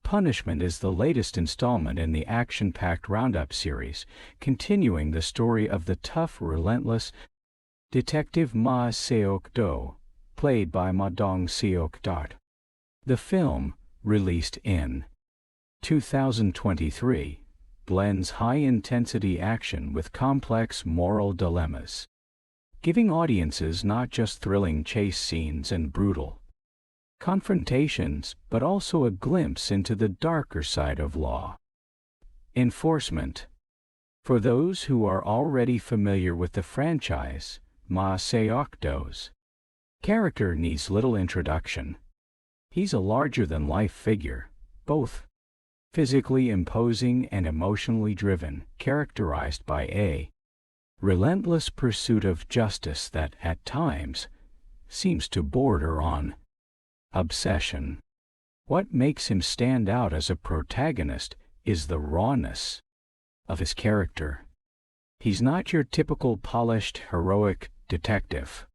Punishment is the latest installment in the action-packed Roundup series, continuing the story of the tough, relentless Detective Mu-yeol, played by Dong-seok. The film, released in 2023, blends high-intensity action with complex moral dilemmas, giving audiences not just thrilling chase scenes and brutal confrontations, but also a glimpse into the darker side of law enforcement. For those who are already familiar with the franchise, Mu-yeol's character needs little introduction. He's a larger-than-life figure, both physically imposing and emotionally driven, characterized by a relentless pursuit of justice that, at times, seems to border on obsession. What makes him stand out as a protagonist is the rawness of his character. He's not your typical polished, heroic detective.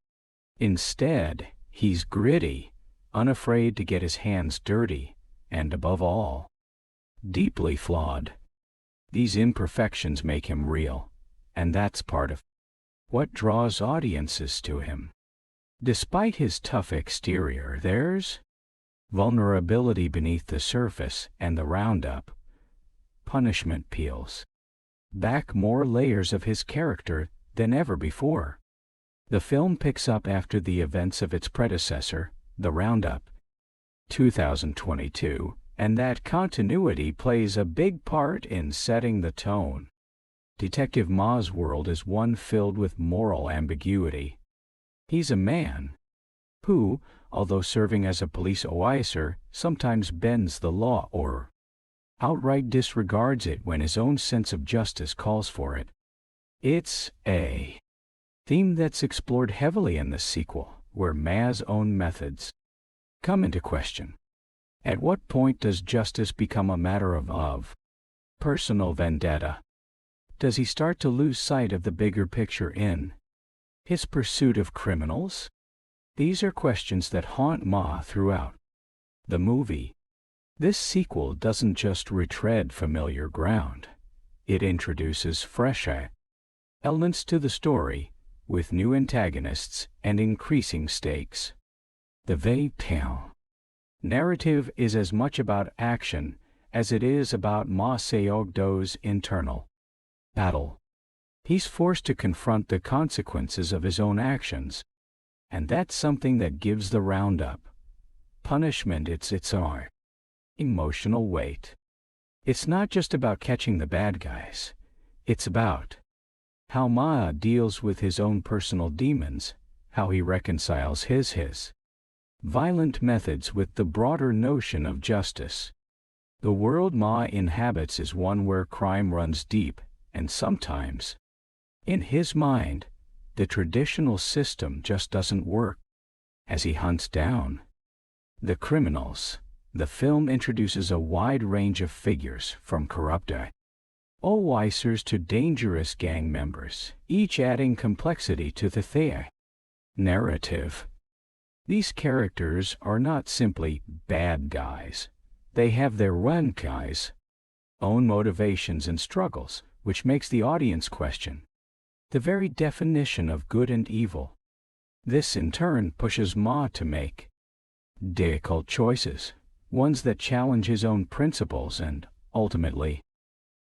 Instead, he's gritty, unafraid to get his hands dirty, and above all, deeply flawed. These imperfections make him real, and that's part of what draws audiences to him. Despite his tough exterior, there's vulnerability beneath the surface, and the Roundup punishment peels back more layers of his character than ever before. The film picks up after the events of its predecessor, the Roundup 2022, and that continuity plays a big part in setting the tone. Detective Ma's world is one filled with moral ambiguity. He's a man who, although serving as a police officer, sometimes bends the law or outright disregards it when his own sense of justice calls for it. It's a theme that's explored heavily in the sequel, where Ma's own methods come into question. At what point does justice become a matter of personal vendetta? Does he start to lose sight of the bigger picture in his pursuit of criminals? These are questions that haunt Ma throughout the movie. This sequel doesn't just retread familiar ground. It introduces fresh elements to the story, with new antagonists and increasing stakes. The Bataaya narrative is as much about action as it is about Mu-yeol's internal battle. He's forced to confront the consequences of his own actions, and that's something that gives the Roundup punishment its own emotional weight. It's not just about catching the bad guys. It's about how Ma deals with his own personal demons, how he reconciles his violent methods with the broader notion of justice. The world Ma inhabits is one where crime runs deep, and sometimes, in his mind, the traditional system just doesn't work. As he hunts down the criminals, the film introduces a wide range of figures, from corrupt officers to dangerous gang members, each adding complexity to the narrative. These characters are not simply bad guys. They have their own motivations and struggles, which makes the audience question the very definition of good and evil. This in turn pushes Ma to make difficult choices, ones that challenge his own principles and, ultimately,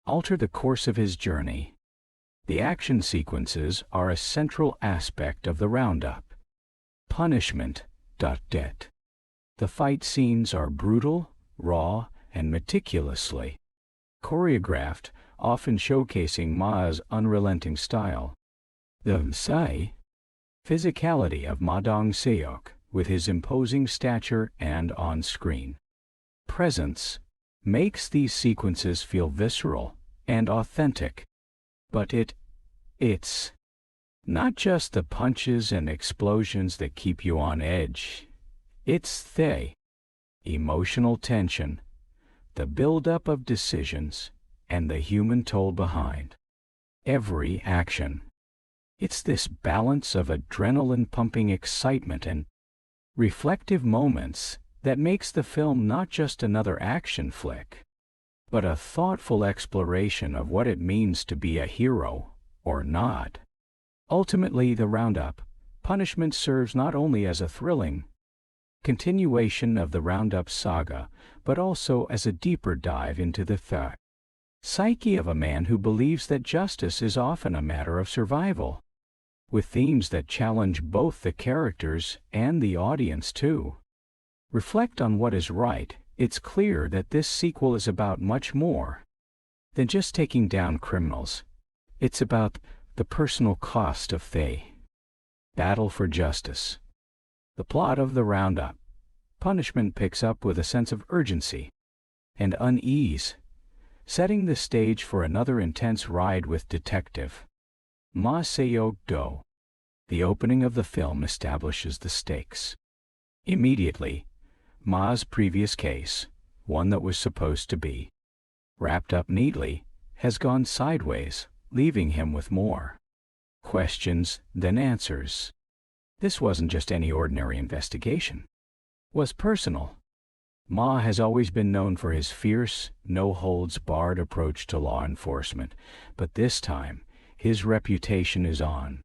alter the course of his journey. The action sequences are a central aspect of the Roundup punishment. The fight scenes are brutal, raw, and meticulously choreographed, often showcasing Ma's unrelenting style. The physicality of Dong-seok, with his imposing stature and on-screen presence, makes these sequences feel visceral and authentic. But it's not just the punches and explosions that keep you on edge. It's the emotional tension, the build-up of decisions, and the human toll behind every action. It's this balance of adrenaline-pumping excitement and reflective moments that makes the film not just another action flick, but a thoughtful exploration of what it means to be a hero or not. Ultimately, the Roundup punishment serves not only as a thrilling continuation of the Roundup saga, but also as a deeper dive into the psyche of a man who believes that justice is often a matter of survival, with themes that challenge both the characters and the audience too. Reflect on what is right. It's clear that this sequel is about much more than just taking down criminals. It's about the personal cost of the battle for justice. The plot of the Roundup punishment picks up with a sense of urgency and unease, setting the stage for another intense ride with Detective Mu-yeol. The opening of the film establishes the stakes. Immediately, Ma's previous case, one that was supposed to be wrapped up neatly, has gone sideways, leaving him with more questions than answers. This wasn't just any ordinary investigation. It was personal. Ma has always been known for his fierce, no-holds-barred approach to law enforcement, but this time, his reputation is on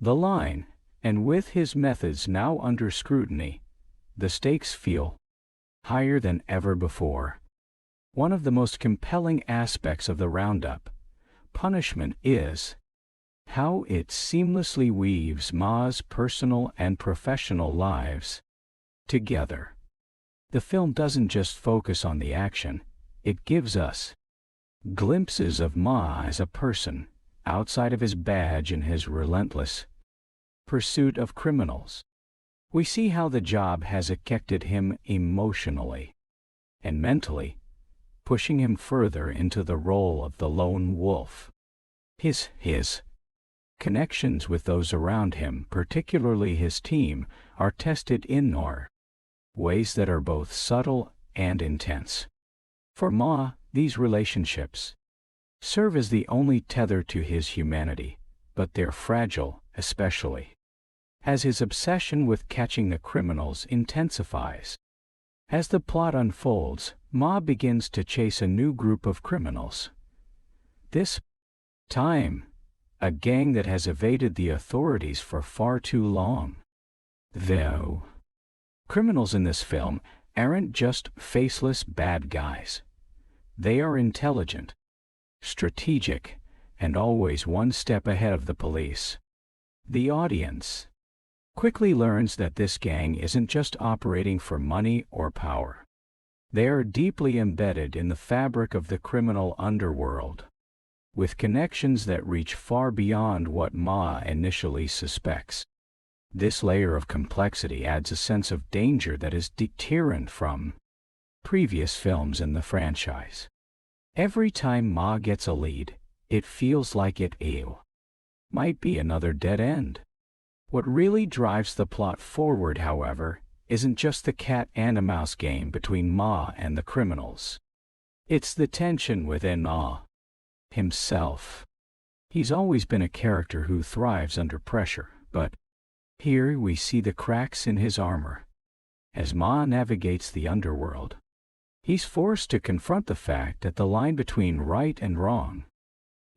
the line, and with his methods now under scrutiny, the stakes feel higher than ever before. One of the most compelling aspects of the Roundup punishment is how it seamlessly weaves Ma's personal and professional lives together. The film doesn't just focus on the action, it gives us glimpses of Ma as a person, outside of his badge and his relentless pursuit of criminals. We see how the job has affected him emotionally and mentally, pushing him further into the role of the lone wolf. His connections with those around him, particularly his team, are tested in ways that are both subtle and intense. For Ma, these relationships serve as the only tether to his humanity, but they're fragile, especially as his obsession with catching the criminals intensifies. As the plot unfolds, Ma begins to chase a new group of criminals. This time, a gang that has evaded the authorities for far too long. Though criminals in this film aren't just faceless bad guys. They are intelligent, strategic, and always one step ahead of the police. The audience quickly learns that this gang isn't just operating for money or power. They are deeply embedded in the fabric of the criminal underworld, with connections that reach far beyond what Ma initially suspects. This layer of complexity adds a sense of danger that is different from previous films in the franchise. Every time Ma gets a lead, it feels like it might be another dead end. What really drives the plot forward, however, isn't just the cat-and-mouse game between Ma and the criminals. It's the tension within Ma himself. He's always been a character who thrives under pressure, but here we see the cracks in his armor. As Ma navigates the underworld, he's forced to confront the fact that the line between right and wrong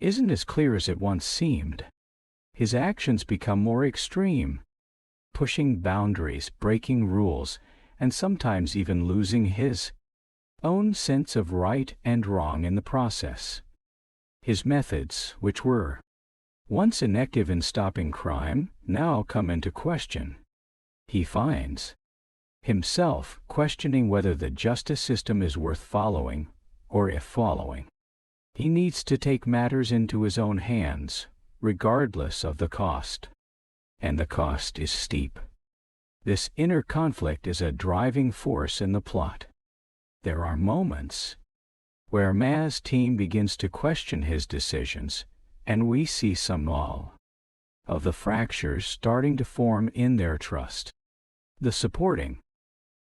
isn't as clear as it once seemed. His actions become more extreme, pushing boundaries, breaking rules, and sometimes even losing his own sense of right and wrong in the process. His methods, which were once ineffective in stopping crime, now come into question. He finds himself questioning whether the justice system is worth following, or if following, he needs to take matters into his own hands, regardless of the cost. And the cost is steep. This inner conflict is a driving force in the plot. There are moments where Ma's team begins to question his decisions, and we see some of the fractures starting to form in their trust. The supporting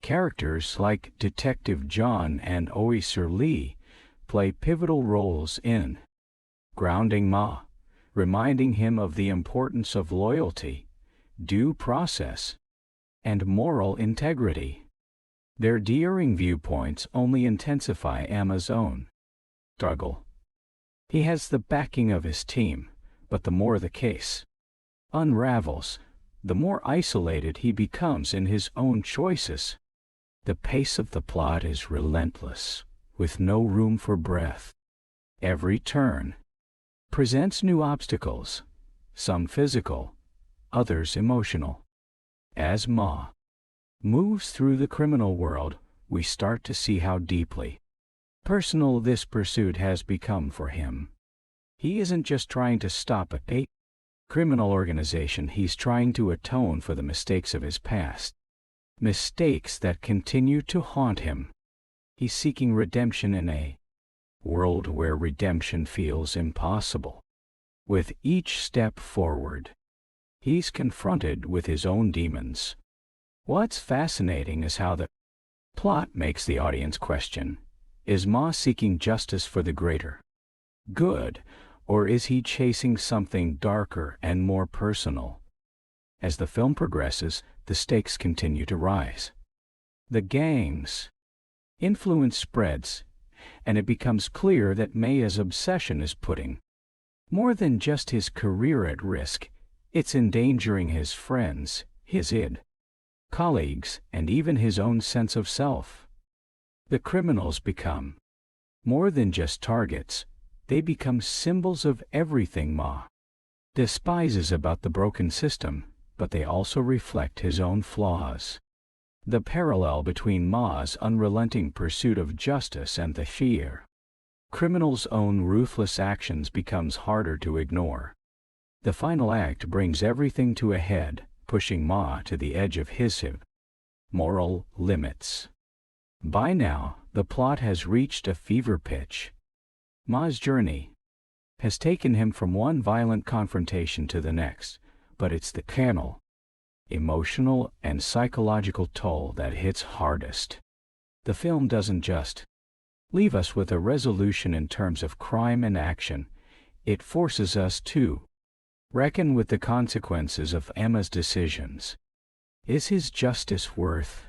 characters like Detective John and Officer Lee play pivotal roles in grounding Ma, reminding him of the importance of loyalty, due process, and moral integrity. Their daring viewpoints only intensify Emma's own struggle. He has the backing of his team, but the more the case unravels, the more isolated he becomes in his own choices. The pace of the plot is relentless, with no room for breath. Every turn presents new obstacles, some physical, others emotional. As Ma moves through the criminal world, we start to see how deeply personal this pursuit has become for him. He isn't just trying to stop a criminal organization, he's trying to atone for the mistakes of his past. Mistakes that continue to haunt him. He's seeking redemption in a world where redemption feels impossible. With each step forward, he's confronted with his own demons. What's fascinating is how the plot makes the audience question, is Ma seeking justice for the greater good, or is he chasing something darker and more personal? As the film progresses, the stakes continue to rise. The gang's influence spreads, and it becomes clear that Maya's obsession is putting more than just his career at risk, it's endangering his friends, his colleagues, and even his own sense of self. The criminals become more than just targets, they become symbols of everything Ma despises about the broken system, but they also reflect his own flaws. The parallel between Ma's unrelenting pursuit of justice and the fear criminal's own ruthless actions becomes harder to ignore. The final act brings everything to a head, pushing Ma to the edge of his moral limits. By now, the plot has reached a fever pitch. Ma's journey has taken him from one violent confrontation to the next, but it's the emotional and psychological toll that hits hardest. The film doesn't just leave us with a resolution in terms of crime and action, it forces us to reckon with the consequences of Emma's decisions. Is his justice worth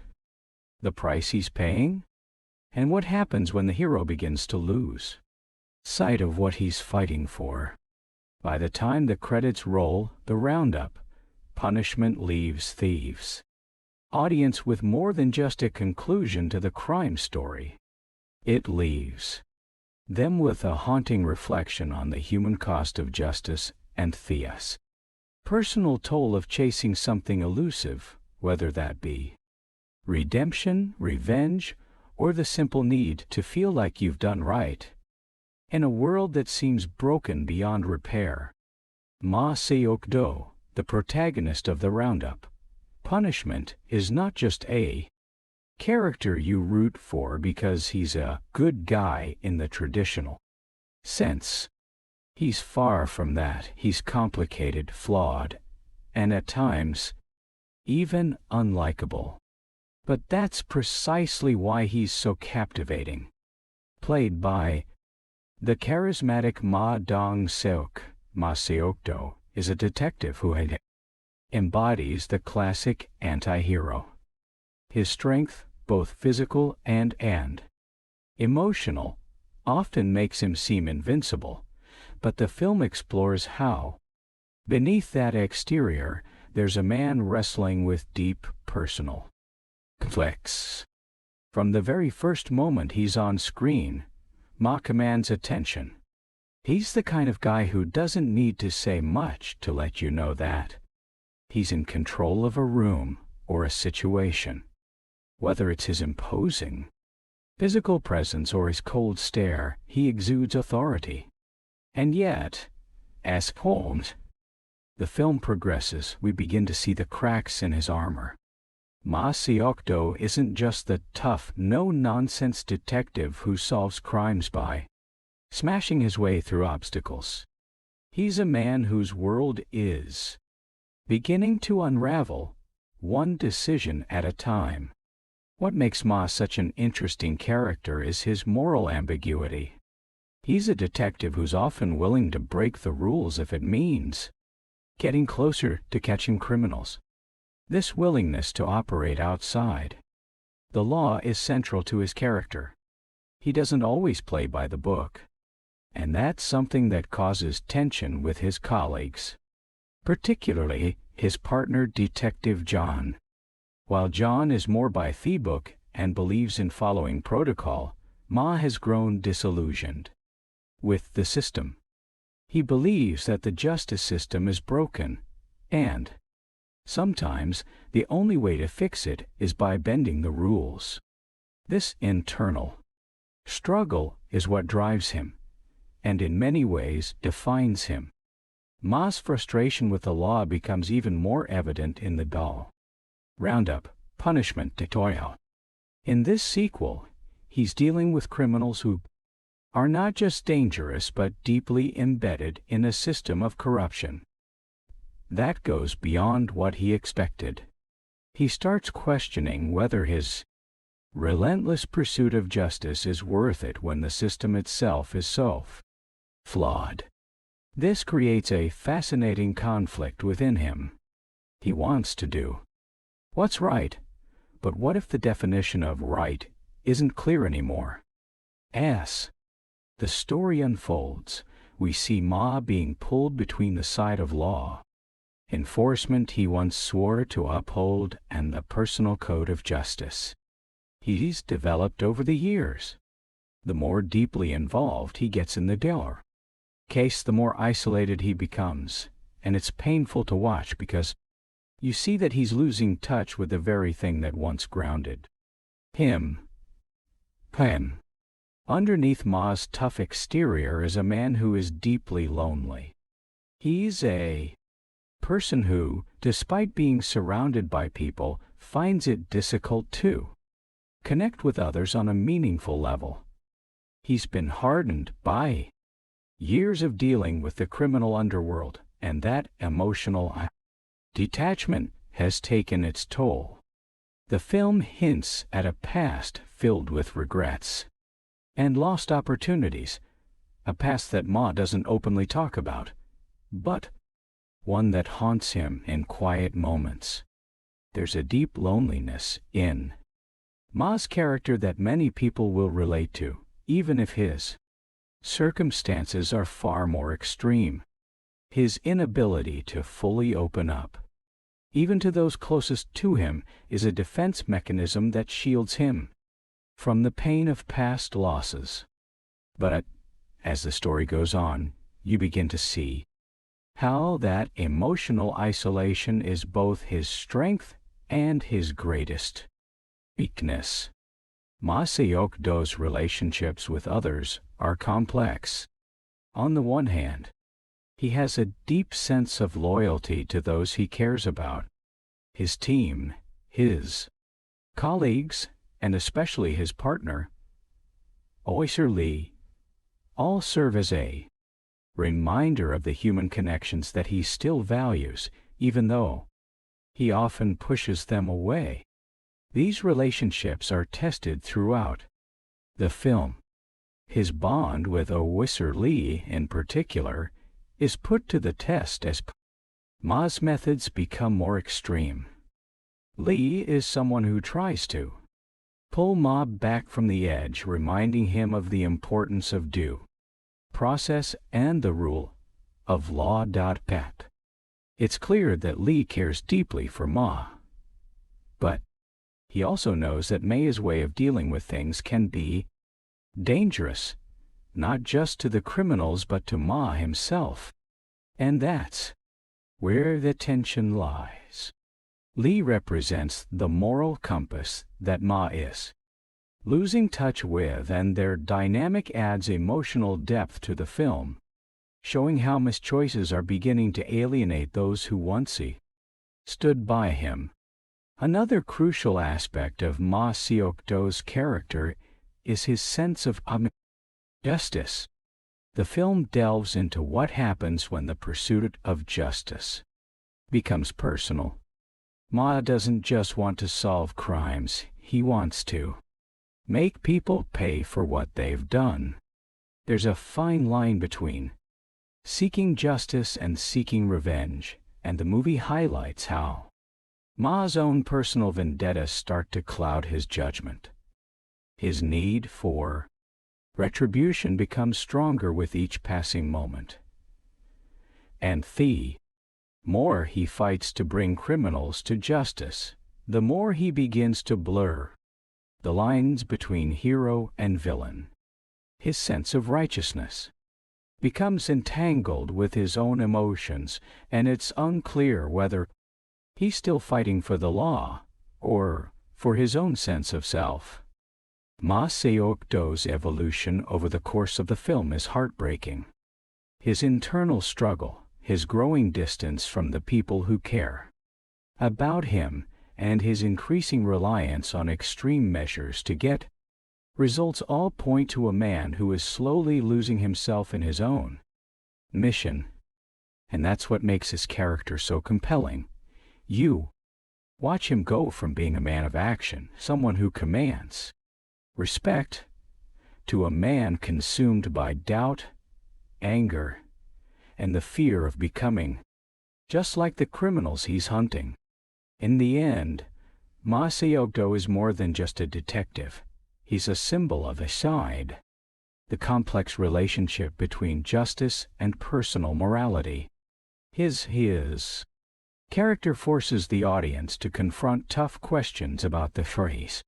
the price he's paying? And what happens when the hero begins to lose sight of what he's fighting for? By the time the credits roll, the Roundup punishment leaves thieves' audience with more than just a conclusion to the crime story. It leaves them with a haunting reflection on the human cost of justice and Thea's personal toll of chasing something elusive, whether that be redemption, revenge, or the simple need to feel like you've done right. In a world that seems broken beyond repair, Ma-seok-do, the protagonist of the Roundup punishment, is not just a character you root for because he's a good guy in the traditional sense. He's far from that. He's complicated, flawed, and at times, even unlikable. But that's precisely why he's so captivating. Played by the charismatic Ma Dong-seok, Ma-seok-do is a detective who embodies the classic anti-hero. His strength, both physical and emotional, often makes him seem invincible, but the film explores how, beneath that exterior, there's a man wrestling with deep personal conflicts. From the very first moment he's on screen, Ma commands attention. He's the kind of guy who doesn't need to say much to let you know that he's in control of a room or a situation. Whether it's his imposing physical presence or his cold stare, he exudes authority. And yet, as the film progresses, we begin to see the cracks in his armor. Ma-seok-do isn't just the tough, no-nonsense detective who solves crimes by smashing his way through obstacles. He's a man whose world is beginning to unravel, one decision at a time. What makes Ma such an interesting character is his moral ambiguity. He's a detective who's often willing to break the rules if it means getting closer to catching criminals. This willingness to operate outside The law is central to his character. He doesn't always play by the book. And that's something that causes tension with his colleagues, particularly his partner Detective John. While John is more by the book and believes in following protocol, Ma has grown disillusioned with the system. He believes that the justice system is broken, and sometimes the only way to fix it is by bending the rules. This internal struggle is what drives him, and in many ways defines him. Ma's frustration with the law becomes even more evident in the dull Roundup punishment tutorial. In this sequel, he's dealing with criminals who are not just dangerous but deeply embedded in a system of corruption that goes beyond what he expected. He starts questioning whether his relentless pursuit of justice is worth it when the system itself is so flawed. This creates a fascinating conflict within him. He wants to do what's right, but what if the definition of right isn't clear anymore? As the story unfolds, we see Ma being pulled between the side of law enforcement he once swore to uphold and the personal code of justice he's developed over the years. The more deeply involved he gets in the case, the more isolated he becomes, and it's painful to watch because you see that he's losing touch with the very thing that once grounded him. Underneath Ma's tough exterior is a man who is deeply lonely. He's a person who, despite being surrounded by people, finds it difficult to connect with others on a meaningful level. He's been hardened by years of dealing with the criminal underworld, and that emotional detachment has taken its toll. The film hints at a past filled with regrets and lost opportunities, a past that Ma doesn't openly talk about, but one that haunts him in quiet moments. There's a deep loneliness in Ma's character that many people will relate to, even if his circumstances are far more extreme. His inability to fully open up, even to those closest to him, is a defense mechanism that shields him from the pain of past losses. But as the story goes on, you begin to see how that emotional isolation is both his strength and his greatest weakness. Ma Seok-do's relationships with others are complex. On the one hand, he has a deep sense of loyalty to those he cares about. His team, his colleagues, and especially his partner, Oiser Lee, all serve as a reminder of the human connections that he still values, even though he often pushes them away. These relationships are tested throughout the film. His bond with Oiser Lee, in particular, is put to the test as Ma's methods become more extreme. Lee is someone who tries to pull Ma back from the edge, reminding him of the importance of due process and the rule of law. Pat. It's clear that Lee cares deeply for Ma, but he also knows that May's way of dealing with things can be dangerous, not just to the criminals but to Ma himself. And that's where the tension lies. Lee represents the moral compass that Ma is losing touch with, and their dynamic adds emotional depth to the film, showing how mischoices are beginning to alienate those who once stood by him. Another crucial aspect of Ma Seok-do's character is his sense of justice. The film delves into what happens when the pursuit of justice becomes personal. Ma doesn't just want to solve crimes, he wants to make people pay for what they've done. There's a fine line between seeking justice and seeking revenge, and the movie highlights how Ma's own personal vendettas start to cloud his judgment. His need for retribution becomes stronger with each passing moment. And the more he fights to bring criminals to justice, the more he begins to blur the lines between hero and villain. His sense of righteousness becomes entangled with his own emotions, and it's unclear whether he's still fighting for the law or for his own sense of self. Ma Seok-do's evolution over the course of the film is heartbreaking. His internal struggle, his growing distance from the people who care about him, and his increasing reliance on extreme measures to get results all point to a man who is slowly losing himself in his own mission. And that's what makes his character so compelling. You watch him go from being a man of action, someone who commands respect, to a man consumed by doubt, anger, and the fear of becoming just like the criminals he's hunting. In the end, Ma Seok-do is more than just a detective. He's a symbol of a side, the complex relationship between justice and personal morality. His character forces the audience to confront tough questions about the phrase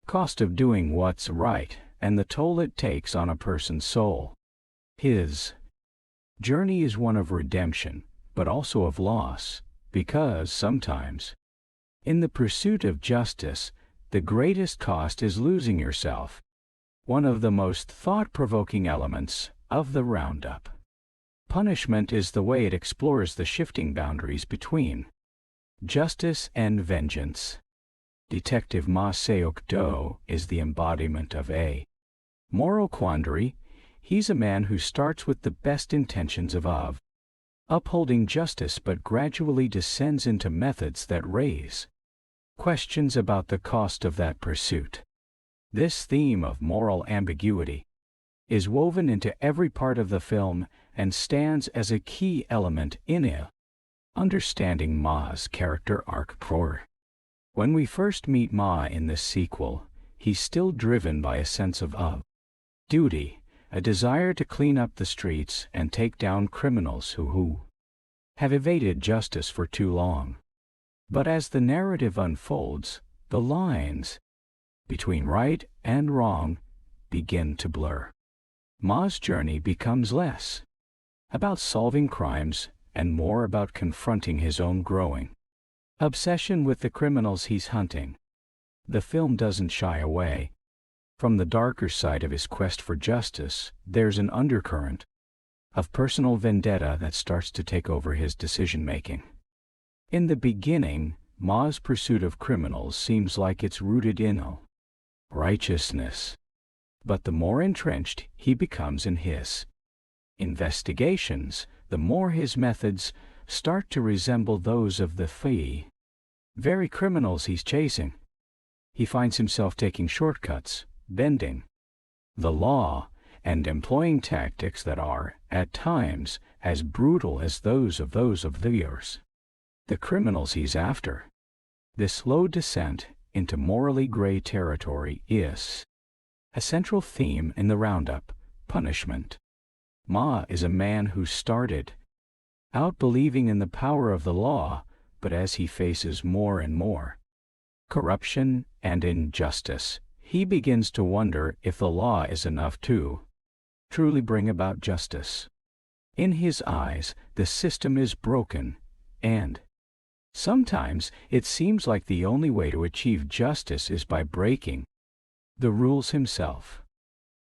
cost of doing what's right and the toll it takes on a person's soul. His journey is one of redemption, but also of loss, because sometimes, in the pursuit of justice, the greatest cost is losing yourself. One of the most thought-provoking elements of the Roundup. Punishment is the way it explores the shifting boundaries between justice and vengeance. Detective Ma Seok-do is the embodiment of a moral quandary. He's a man who starts with the best intentions of upholding justice but gradually descends into methods that raise questions about the cost of that pursuit. This theme of moral ambiguity is woven into every part of the film and stands as a key element in understanding Ma's character arc. When we first meet Ma in this sequel, he's still driven by a sense of duty, a desire to clean up the streets and take down criminals who have evaded justice for too long. But as the narrative unfolds, the lines between right and wrong begin to blur. Ma's journey becomes less about solving crimes and more about confronting his own growing obsession with the criminals he's hunting. The film doesn't shy away from the darker side of his quest for justice. There's an undercurrent of personal vendetta that starts to take over his decision-making. In the beginning, Ma's pursuit of criminals seems like it's rooted in righteousness. But the more entrenched he becomes in his investigations, the more his methods start to resemble those of the very criminals he's chasing. He finds himself taking shortcuts, bending the law, and employing tactics that are, at times, as brutal as those of the criminals he's after. This slow descent into morally gray territory is a central theme in the Roundup, punishment. Ma is a man who started out believing in the power of the law, but as he faces more and more corruption and injustice, he begins to wonder if the law is enough to truly bring about justice. In his eyes, the system is broken, and sometimes it seems like the only way to achieve justice is by breaking the rules himself.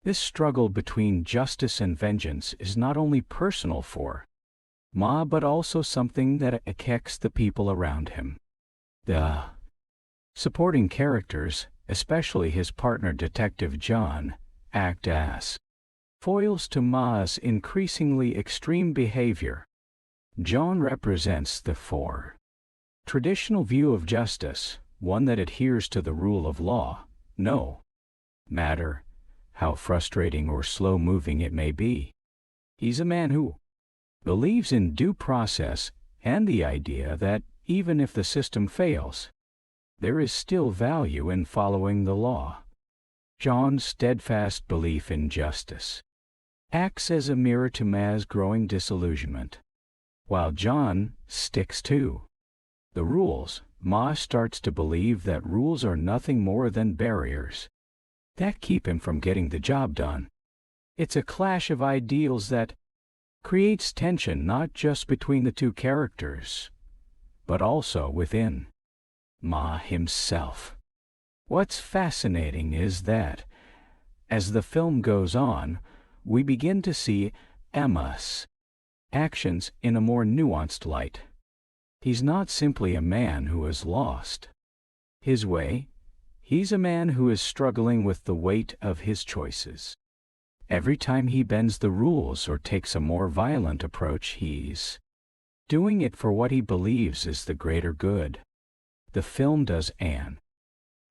This struggle between justice and vengeance is not only personal for Ma, but also something that affects the people around him. The supporting characters, especially his partner Detective Ji-hwan, act as foils to Ma's increasingly extreme behavior. Ji-hwan represents the traditional view of justice, one that adheres to the rule of law, no matter how frustrating or slow-moving it may be. He's a man who believes in due process and the idea that even if the system fails, there is still value in following the law. John's steadfast belief in justice acts as a mirror to Ma's growing disillusionment. While John sticks to the rules, Ma starts to believe that rules are nothing more than barriers that keep him from getting the job done. It's a clash of ideals that creates tension not just between the two characters, but also within Ma himself. What's fascinating is that, as the film goes on, we begin to see Ma's actions in a more nuanced light. He's not simply a man who is lost his way, he's a man who is struggling with the weight of his choices. Every time he bends the rules or takes a more violent approach, he's doing it for what he believes is the greater good. The film does an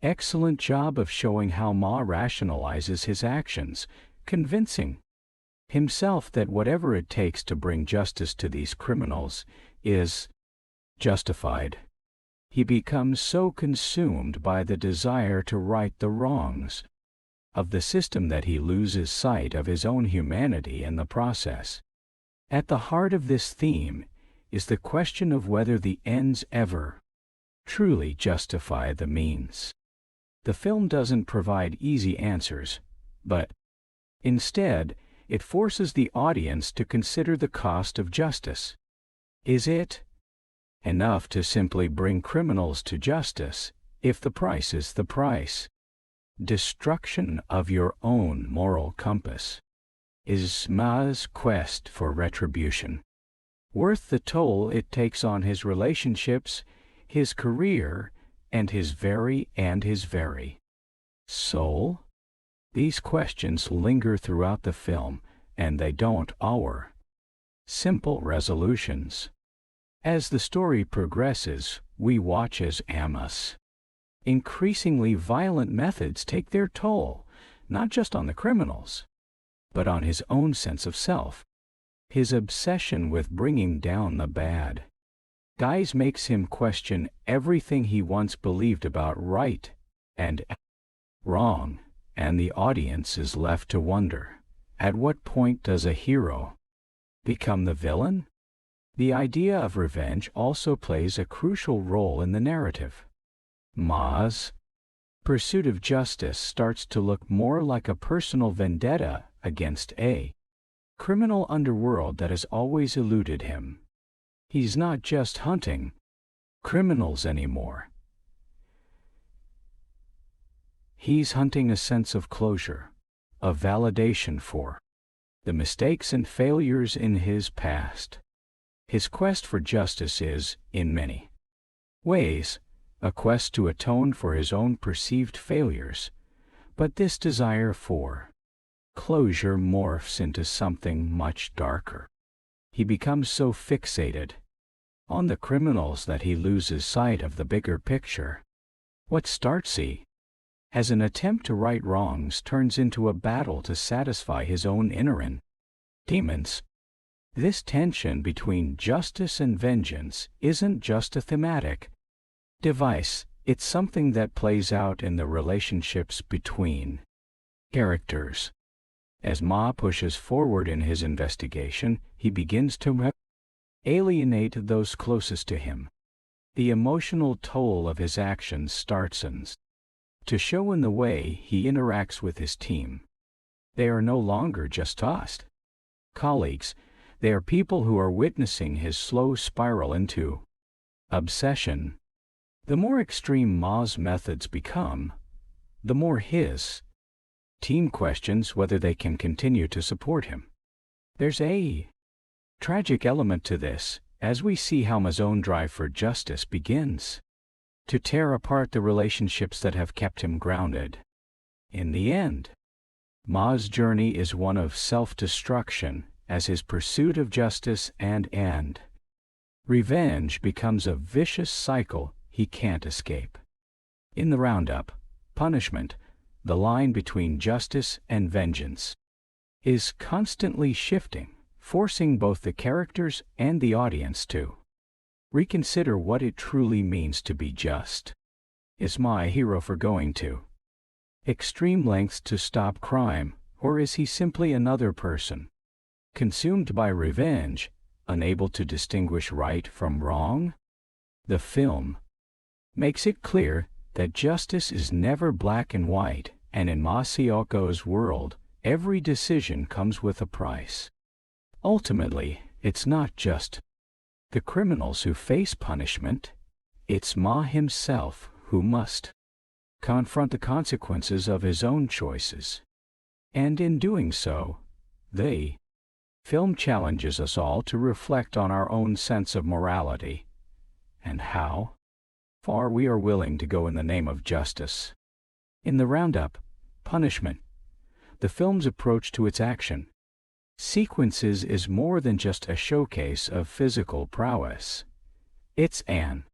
excellent job of showing how Ma rationalizes his actions, convincing himself that whatever it takes to bring justice to these criminals is justified. He becomes so consumed by the desire to right the wrongs of the system that he loses sight of his own humanity in the process. At the heart of this theme is the question of whether the ends ever truly justify the means. The film doesn't provide easy answers, but instead, it forces the audience to consider the cost of justice. Is it enough to simply bring criminals to justice if the price is the price? Destruction of your own moral compass. Is Ma's quest for retribution worth the toll it takes on his relationships, his career, and his very soul? These questions linger throughout the film, and they don't offer simple resolutions. As the story progresses, we watch as Ma's increasingly violent methods take their toll, not just on the criminals, but on his own sense of self. His obsession with bringing down the bad guys makes him question everything he once believed about right and wrong, and the audience is left to wonder, at what point does a hero become the villain? The idea of revenge also plays a crucial role in the narrative. Ma's pursuit of justice starts to look more like a personal vendetta against a criminal underworld that has always eluded him. He's not just hunting criminals anymore. He's hunting a sense of closure, of validation for the mistakes and failures in his past. His quest for justice is, in many ways, a quest to atone for his own perceived failures, but this desire for closure morphs into something much darker. He becomes so fixated on the criminals that he loses sight of the bigger picture. What starts as an attempt to right wrongs turns into a battle to satisfy his own inner demons. This tension between justice and vengeance isn't just a thematic device, it's something that plays out in the relationships between characters. As Ma pushes forward in his investigation, he begins to alienate those closest to him. The emotional toll of his actions starts to show in the way he interacts with his team. They are no longer just colleagues, they are people who are witnessing his slow spiral into obsession. The more extreme Ma's methods become, the more his team questions whether they can continue to support him. There's a tragic element to this, as we see how Ma's own drive for justice begins to tear apart the relationships that have kept him grounded. In the end, Ma's journey is one of self-destruction, as his pursuit of justice and revenge becomes a vicious cycle he can't escape. In the Roundup, punishment, the line between justice and vengeance is constantly shifting, forcing both the characters and the audience to Reconsider what it truly means to be just. Is my hero forgoing to extreme lengths to stop crime, or is he simply another person, consumed by revenge, unable to distinguish right from wrong? The film makes it clear that justice is never black and white, and in Mu-yeol's world, every decision comes with a price. Ultimately, it's not just the criminals who face punishment, it's Ma himself who must confront the consequences of his own choices. And in doing so, the film challenges us all to reflect on our own sense of morality and how far we are willing to go in the name of justice. In the Roundup, Punishment, the film's approach to its action sequences is more than just a showcase of physical prowess. It's an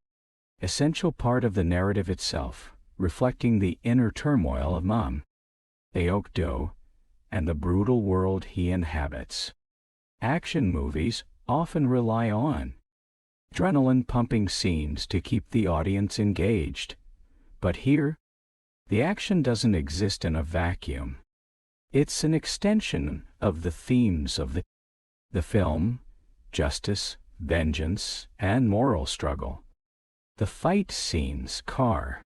essential part of the narrative itself, reflecting the inner turmoil of Mu-yeol and the brutal world he inhabits. Action movies often rely on adrenaline-pumping scenes to keep the audience engaged, but here, the action doesn't exist in a vacuum. It's an extension of the themes of the film: justice, vengeance, and moral struggle. The fight scenes, car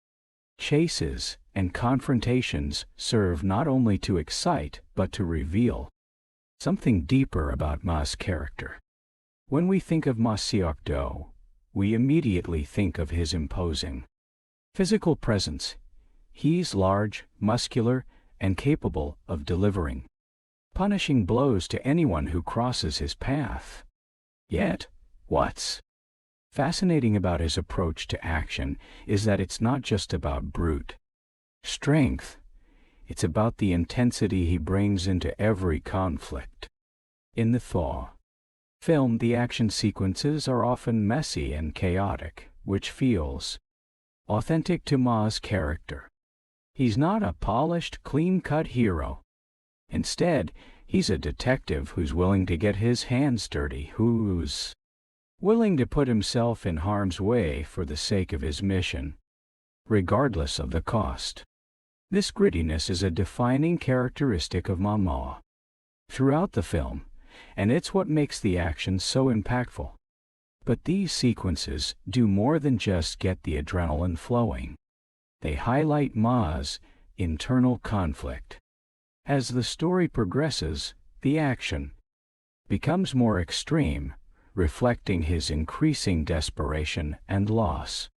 chases, and confrontations serve not only to excite but to reveal something deeper about Ma's character. When we think of Mu-yeol, we immediately think of his imposing physical presence. He's large, muscular, and capable of delivering punishing blows to anyone who crosses his path. Yet, what's fascinating about his approach to action is that it's not just about brute strength, it's about the intensity he brings into every conflict. In the film, the action sequences are often messy and chaotic, which feels authentic to Ma's character. He's not a polished, clean-cut hero. Instead, he's a detective who's willing to get his hands dirty, who's willing to put himself in harm's way for the sake of his mission, regardless of the cost. This grittiness is a defining characteristic of Ma throughout the film, and it's what makes the action so impactful. But these sequences do more than just get the adrenaline flowing. They highlight Ma's internal conflict. As the story progresses, the action becomes more extreme, reflecting his increasing desperation and loss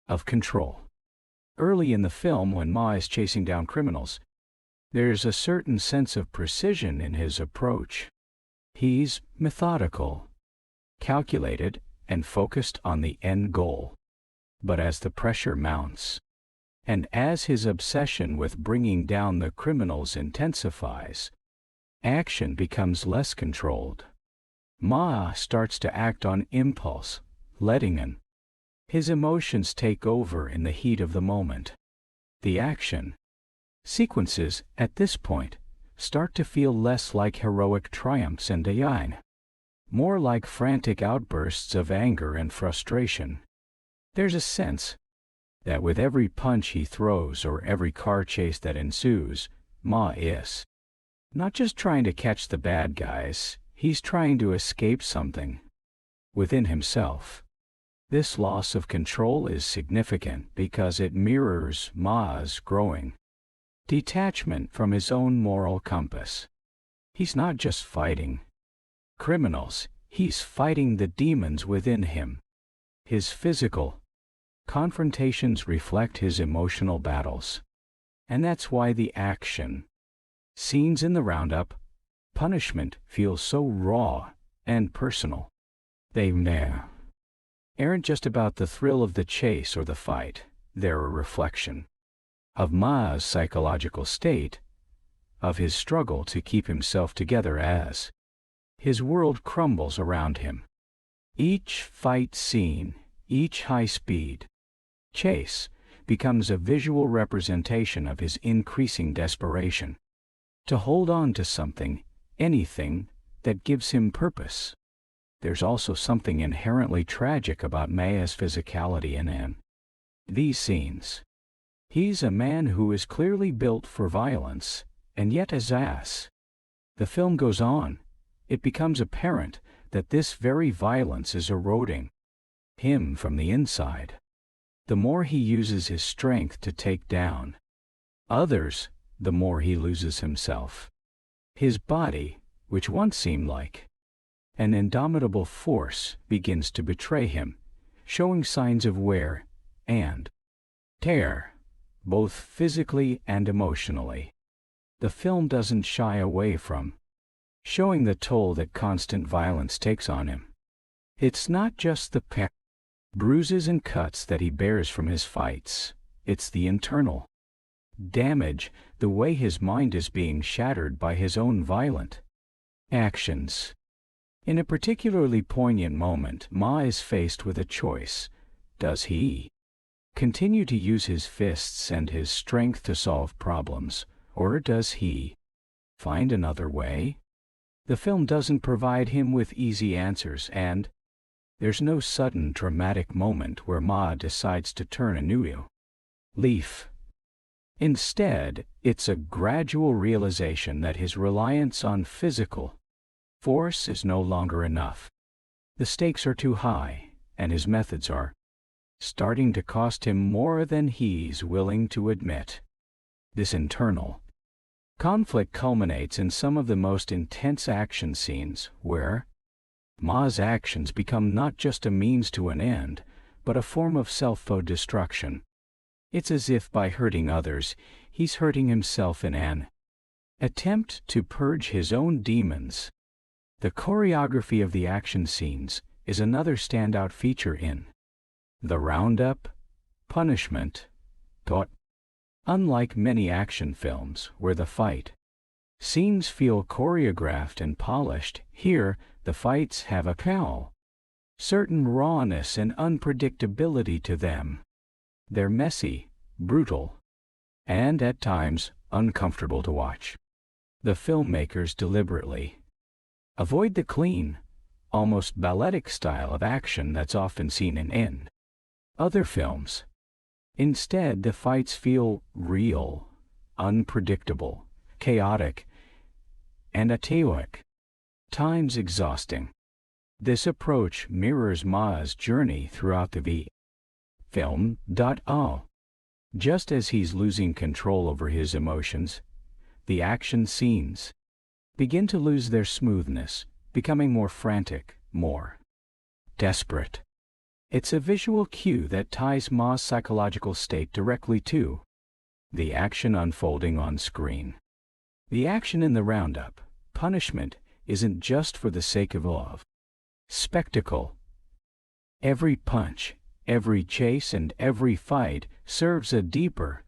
of control. Early in the film, when Ma is chasing down criminals, there's a certain sense of precision in his approach. He's methodical, calculated, and focused on the end goal. But as the pressure mounts, and as his obsession with bringing down the criminals intensifies, action becomes less controlled. Ma starts to act on impulse, letting his emotions take over in the heat of the moment. The action sequences, at this point, start to feel less like heroic triumphs and more like frantic outbursts of anger and frustration. There's a sense that with every punch he throws or every car chase that ensues, Ma is not just trying to catch the bad guys, he's trying to escape something within himself. This loss of control is significant because it mirrors Ma's growing detachment from his own moral compass. He's not just fighting criminals, he's fighting the demons within him. His physical confrontations reflect his emotional battles. And that's why the action scenes in the Roundup Punishment feel so raw and personal. They aren't just about the thrill of the chase or the fight, they're a reflection of Ma's psychological state, of his struggle to keep himself together as his world crumbles around him. Each fight scene, each high-speed chase, becomes a visual representation of his increasing desperation to hold on to something, anything, that gives him purpose. there's also something inherently tragic about Ma's physicality in these scenes. He's a man who is clearly built for violence, and yet as the film goes on, it becomes apparent that this very violence is eroding him from the inside. The more he uses his strength to take down others, the more he loses himself. His body, which once seemed like an indomitable force, begins to betray him, showing signs of wear and tear, both physically and emotionally. The film doesn't shy away from showing the toll that constant violence takes on him. It's not just the bruises and cuts that he bears from his fights, it's the internal damage, the way his mind is being shattered by his own violent actions. In a particularly poignant moment, Ma is faced with a choice. Does he continue to use his fists and his strength to solve problems, or does he find another way? The film doesn't provide him with easy answers, and there's no sudden dramatic moment where Ma decides to turn a new leaf. Instead, it's a gradual realization that his reliance on physical force is no longer enough. The stakes are too high, and his methods are starting to cost him more than he's willing to admit. This internal conflict culminates in some of the most intense action scenes, where Ma's actions become not just a means to an end, but a form of self-destruction. It's as if by hurting others, he's hurting himself in an attempt to purge his own demons. The choreography of the action scenes is another standout feature in the Roundup, Punishment, Taught. Unlike many action films where the fight scenes feel choreographed and polished, here the fights have a certain rawness and unpredictability to them. They're messy, brutal, and at times uncomfortable to watch. The filmmakers deliberately avoid the clean, almost balletic style of action that's often seen in other films. Instead, the fights feel real, unpredictable, chaotic, and at times exhausting. This approach mirrors Ma's journey throughout the film. Just as he's losing control over his emotions, the action scenes begin to lose their smoothness, becoming more frantic, more desperate. It's a visual cue that ties Ma's psychological state directly to the action unfolding on screen. The action in the Roundup, Punishment, isn't just for the sake of spectacle. Every punch, every chase, and every fight serves a deeper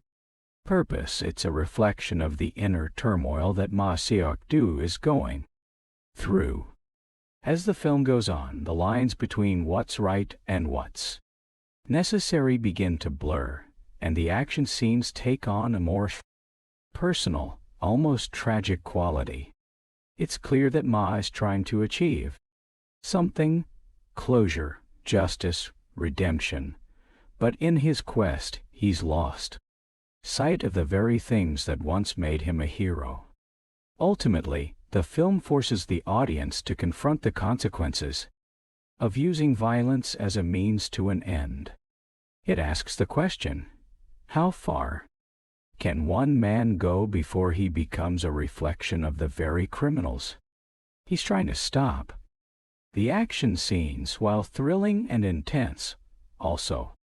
purpose. It's a reflection of the inner turmoil that Dong-seok is going through. As the film goes on, the lines between what's right and what's necessary begin to blur, and the action scenes take on a more personal, almost tragic quality. It's clear that Ma is trying to achieve something: closure, justice, redemption. But in his quest, he's lost sight of the very things that once made him a hero. Ultimately, the film forces the audience to confront the consequences of using violence as a means to an end. It asks the question, how far can one man go before he becomes a reflection of the very criminals he's trying to stop? The action scenes, while thrilling and intense, also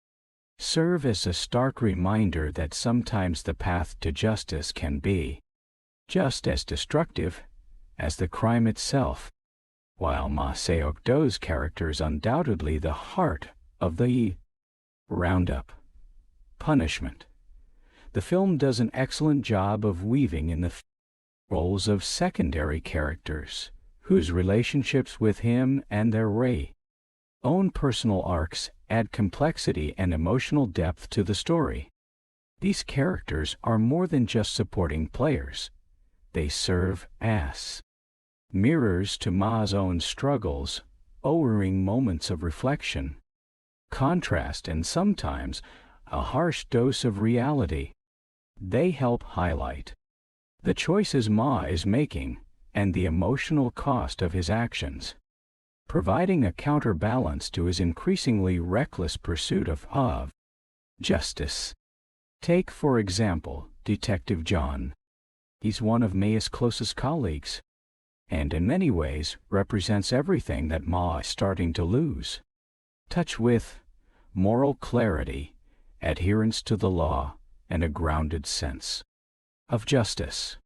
serve as a stark reminder that sometimes the path to justice can be just as destructive as the crime itself. While Dong-seok's character is undoubtedly the heart of the Roundup, Punishment, the film does an excellent job of weaving in the roles of secondary characters, whose relationships with him and their own personal arcs add complexity and emotional depth to the story. These characters are more than just supporting players. They serve as mirrors to Ma's own struggles, owing moments of reflection, contrast, and sometimes a harsh dose of reality. They help highlight the choices Ma is making and the emotional cost of his actions, providing a counterbalance to his increasingly reckless pursuit of justice. Take, for example, Detective John. He's one of Ma's closest colleagues, and in many ways represents everything that Ma is starting to lose touch with: moral clarity, adherence to the law, and a grounded sense of justice.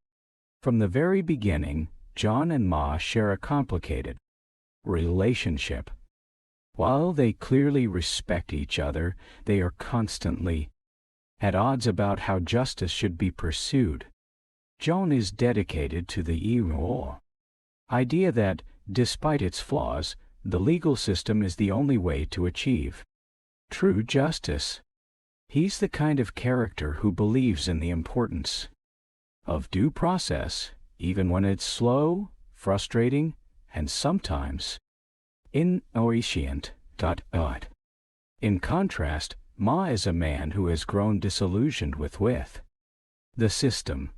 From the very beginning, John and Ma share a complicated relationship. While they clearly respect each other, they are constantly at odds about how justice should be pursued. John is dedicated to the Mu-yeol idea that, despite its flaws, the legal system is the only way to achieve true justice. He's the kind of character who believes in the importance of due process, even when it's slow, frustrating, and sometimes inefficient. In contrast, Ma is a man who has grown disillusioned with the system.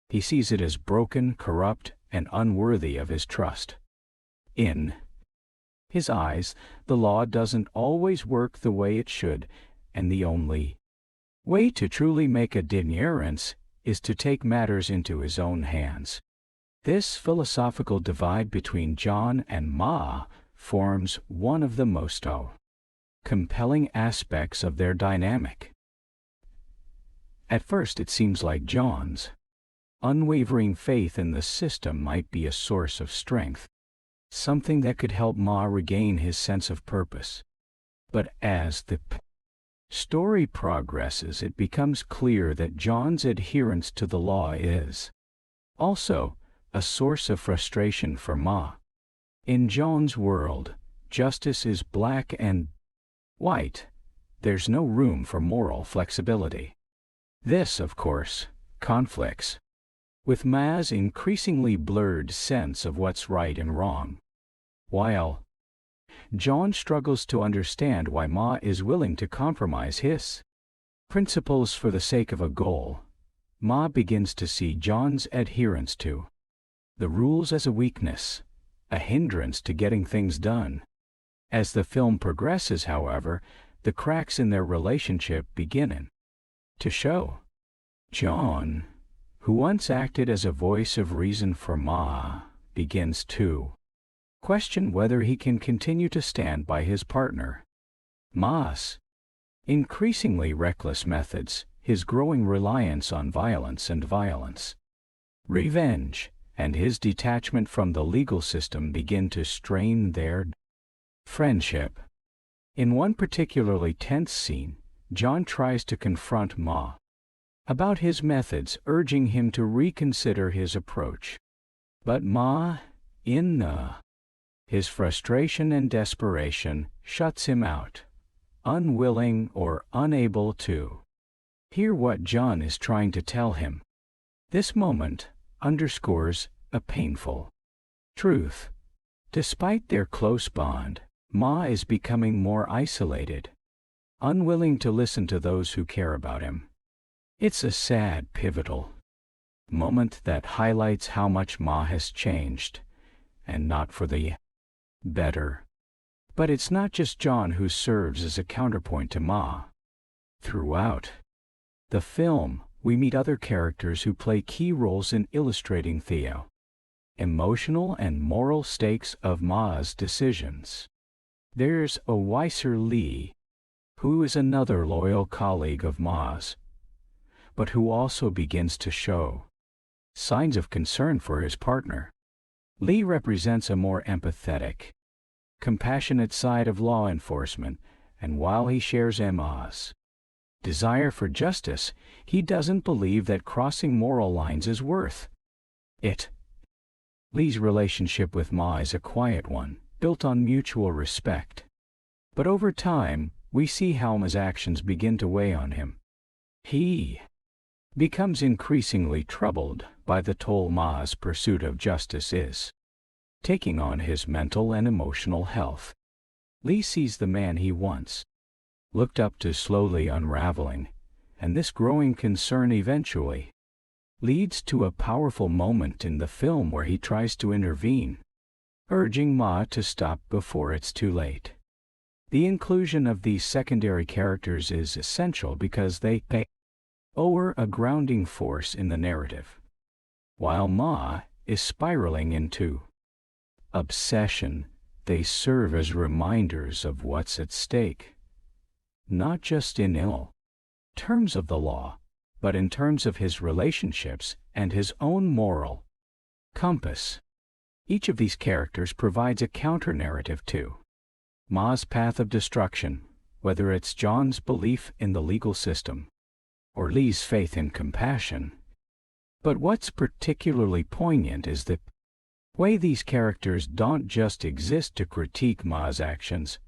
He sees it as broken, corrupt, and unworthy of his trust. In his eyes, the law doesn't always work the way it should, and the only way to truly make a difference is to take matters into his own hands. This philosophical divide between John and Ma forms one of the most compelling aspects of their dynamic. At first it seems like John's unwavering faith in the system might be a source of strength, something that could help Ma regain his sense of purpose. But as the story progresses, it becomes clear that John's adherence to the law is also a source of frustration for Ma. In John's world, justice is black and white. There's no room for moral flexibility. This, of course, conflicts with Ma's increasingly blurred sense of what's right and wrong. While John struggles to understand why Ma is willing to compromise his principles for the sake of a goal, Ma begins to see John's adherence to the rules as a weakness, a hindrance to getting things done. As the film progresses, however, the cracks in their relationship begin to show. John, who once acted as a voice of reason for Ma, begins to question whether he can continue to stand by his partner. Ma's increasingly reckless methods, his growing reliance on violence, revenge, and his detachment from the legal system begin to strain their friendship. In one particularly tense scene, John tries to confront Ma about his methods, urging him to reconsider his approach. But Ma, in his frustration and desperation, shuts him out, unwilling or unable to hear what John is trying to tell him. This moment underscores a painful truth. Despite their close bond, Ma is becoming more isolated, unwilling to listen to those who care about him. It's a sad, pivotal moment that highlights how much Ma has changed, and not for the better. But it's not just John who serves as a counterpoint to Ma. Throughout the film, we meet other characters who play key roles in illustrating the emotional and moral stakes of Ma's decisions. There's Weiser Lee, who is another loyal colleague of Ma's, but who also begins to show signs of concern for his partner. Lee represents a more empathetic, compassionate side of law enforcement, and while he shares Ma's desire for justice, he doesn't believe that crossing moral lines is worth it. Lee's relationship with Ma is a quiet one, built on mutual respect. But over time, we see how Ma's actions begin to weigh on him. He becomes increasingly troubled by the toll Ma's pursuit of justice is taking on his mental and emotional health. Lee sees the man he once looked up to slowly unraveling, and this growing concern eventually leads to a powerful moment in the film where he tries to intervene, urging Ma to stop before it's too late. The inclusion of these secondary characters is essential because they are a grounding force in the narrative. While Ma is spiraling into obsession, they serve as reminders of what's at stake, not just in terms of the law, but in terms of his relationships and his own moral compass. Each of these characters provides a counter-narrative to Ma's path of destruction, whether it's John's belief in the legal system or Lee's faith in compassion. But what's particularly poignant is the way these characters don't just exist to critique Ma's actions.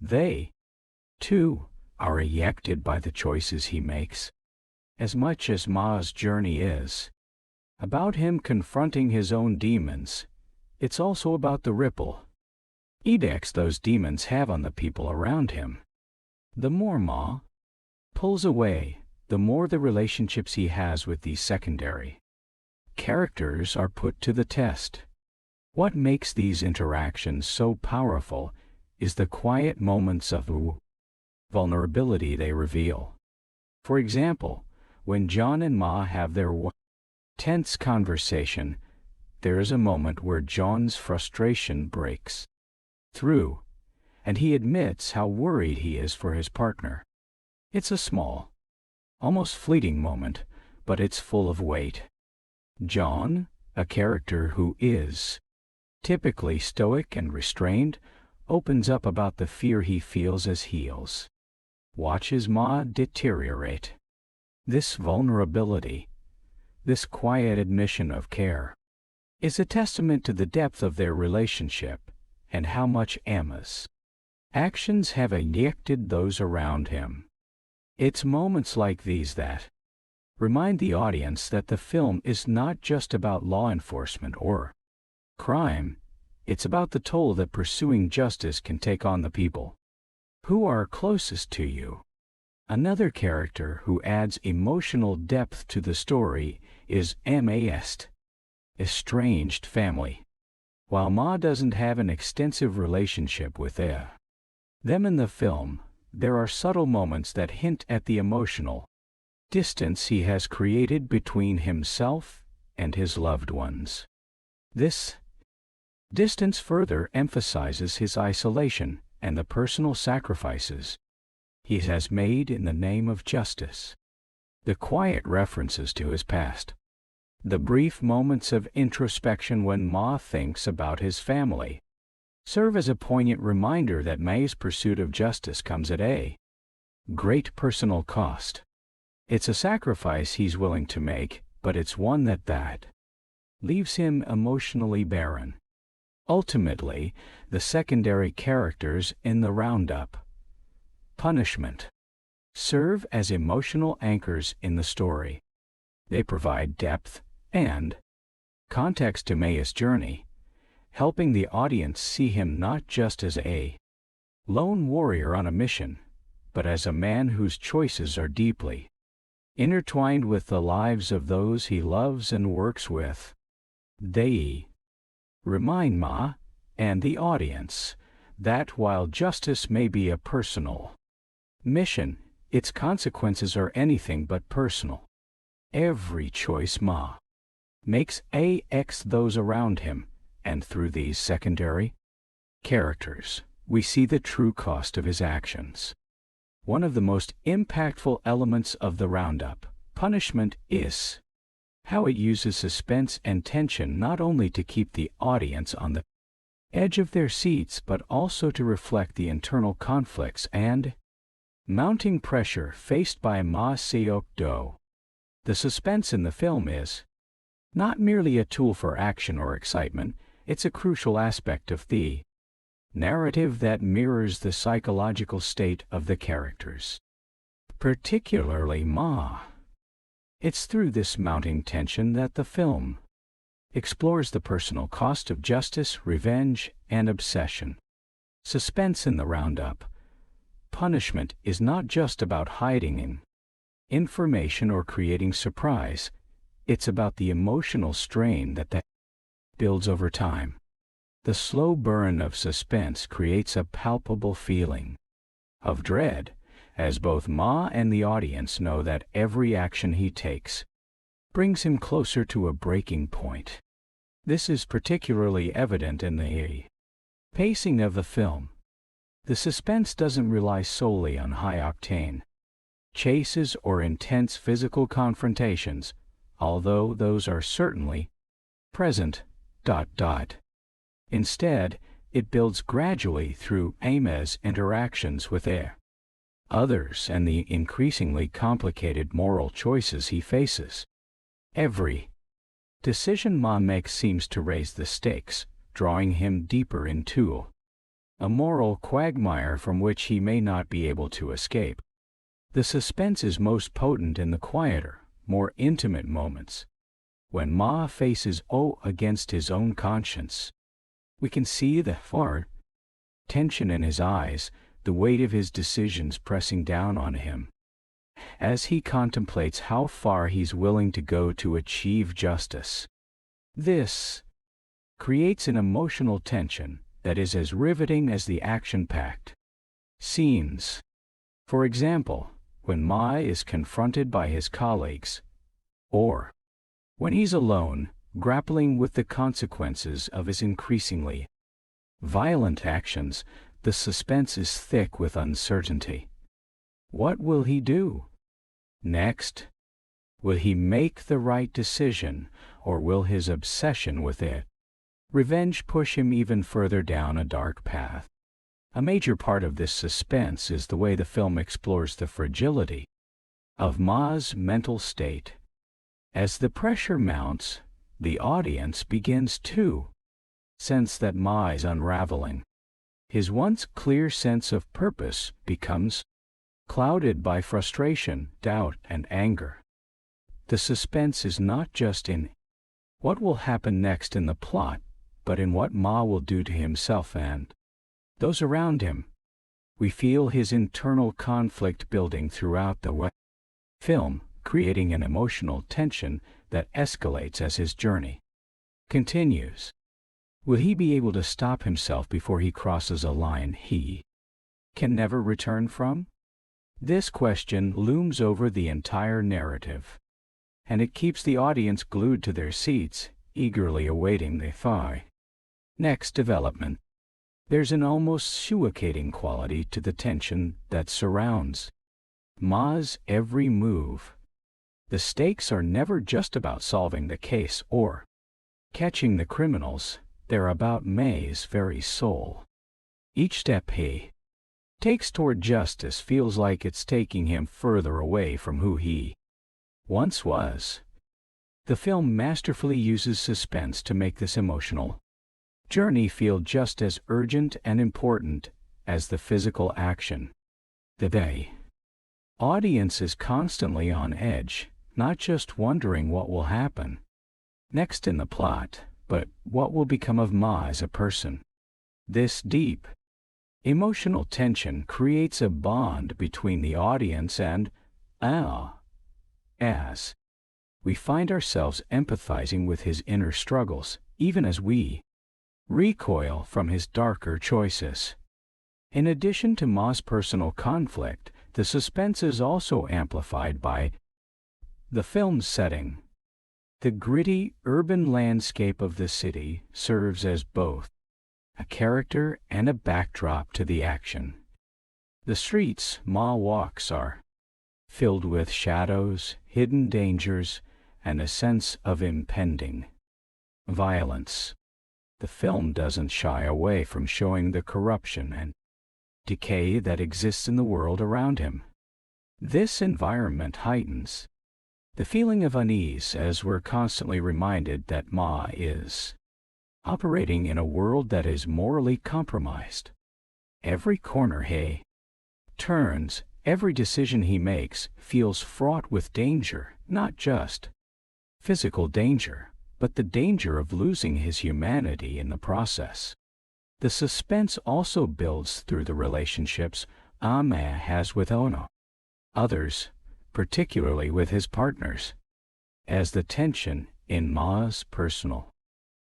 They, too, are affected by the choices he makes. As much as Ma's journey is about him confronting his own demons, it's also about the ripple effects those demons have on the people around him. The more Ma pulls away, the more the relationships he has with these secondary characters are put to the test. What makes these interactions so powerful is the quiet moments of vulnerability they reveal. For example, when John and Ma have their tense conversation, there is a moment where John's frustration breaks through, and he admits how worried he is for his partner. It's a small, almost fleeting moment, but it's full of weight. John, a character who is typically stoic and restrained, opens up about the fear he feels as he watches Ma deteriorate. This vulnerability, this quiet admission of care, is a testament to the depth of their relationship and how much Emma's actions have affected those around him. It's moments like these that remind the audience that the film is not just about law enforcement or crime, it's about the toll that pursuing justice can take on the people who are closest to you. Another character who adds emotional depth to the story is Ma's estranged family. While Ma doesn't have an extensive relationship with them in the film, there are subtle moments that hint at the emotional distance he has created between himself and his loved ones. This distance further emphasizes his isolation and the personal sacrifices he has made in the name of justice. The quiet references to his past, the brief moments of introspection when Ma thinks about his family, serve as a poignant reminder that Ma's pursuit of justice comes at a great personal cost. It's a sacrifice he's willing to make, but it's one that leaves him emotionally barren. Ultimately, the secondary characters in the Roundup punishment serve as emotional anchors in the story. They provide depth and context to Ma's journey, helping the audience see him not just as a lone warrior on a mission, but as a man whose choices are deeply intertwined with the lives of those he loves and works with. They remind Ma and the audience that while justice may be a personal mission, its consequences are anything but personal. Every choice Ma makes affects those around him, and through these secondary characters, we see the true cost of his actions. One of the most impactful elements of the Roundup punishment is how it uses suspense and tension not only to keep the audience on the edge of their seats but also to reflect the internal conflicts and mounting pressure faced by Ma-seok-do. The suspense in the film is not merely a tool for action or excitement, it's a crucial aspect of the narrative that mirrors the psychological state of the characters, particularly Ma. It's through this mounting tension that the film explores the personal cost of justice, revenge, and obsession. Suspense in the Roundup. Punishment is not just about hiding information or creating surprise. It's about the emotional strain that builds over time. The slow burn of suspense creates a palpable feeling of dread, as both Ma and the audience know that every action he takes brings him closer to a breaking point. This is particularly evident in the pacing of the film. The suspense doesn't rely solely on high-octane chases or intense physical confrontations, although those are certainly present. Instead, it builds gradually through Ame's interactions with others and the increasingly complicated moral choices he faces. Every decision Ma makes seems to raise the stakes, drawing him deeper into a moral quagmire from which he may not be able to escape. The suspense is most potent in the quieter, more intimate moments. When Ma faces against his own conscience, we can see the tension in his eyes, the weight of his decisions pressing down on him, as he contemplates how far he's willing to go to achieve justice. This creates an emotional tension that is as riveting as the action-packed scenes. For example, when Ma is confronted by his colleagues, or when he's alone, grappling with the consequences of his increasingly violent actions, the suspense is thick with uncertainty. What will he do next? Will he make the right decision, or will his obsession with revenge push him even further down a dark path? A major part of this suspense is the way the film explores the fragility of Ma's mental state. As the pressure mounts, the audience begins to sense that Ma is unraveling. His once clear sense of purpose becomes clouded by frustration, doubt, and anger. The suspense is not just in what will happen next in the plot, but in what Ma will do to himself and those around him. We feel his internal conflict building throughout the film, creating an emotional tension that escalates as his journey continues. Will he be able to stop himself before he crosses a line he can never return from? This question looms over the entire narrative, and it keeps the audience glued to their seats, eagerly awaiting the next development. There's an almost suffocating quality to the tension that surrounds Ma's every move. The stakes are never just about solving the case or catching the criminals, they're about Ma's very soul. Each step he takes toward justice feels like it's taking him further away from who he once was. The film masterfully uses suspense to make this emotional journey feel just as urgent and important as the physical action. The audience is constantly on edge, not just wondering what will happen next in the plot, but what will become of Ma as a person. This deep emotional tension creates a bond between the audience and as we find ourselves empathizing with his inner struggles, even as we recoil from his darker choices. In addition to Ma's personal conflict, the suspense is also amplified by the film's setting. The gritty urban landscape of the city serves as both a character and a backdrop to the action. The streets Ma walks are filled with shadows, hidden dangers, and a sense of impending violence. The film doesn't shy away from showing the corruption and decay that exists in the world around him. This environment heightens the feeling of unease as we're constantly reminded that Ma is operating in a world that is morally compromised. Every corner he turns, every decision he makes feels fraught with danger, not just physical danger, but the danger of losing his humanity in the process. The suspense also builds through the relationships Ama has with Ono, others, particularly with his partners. As the tension in Ma's personal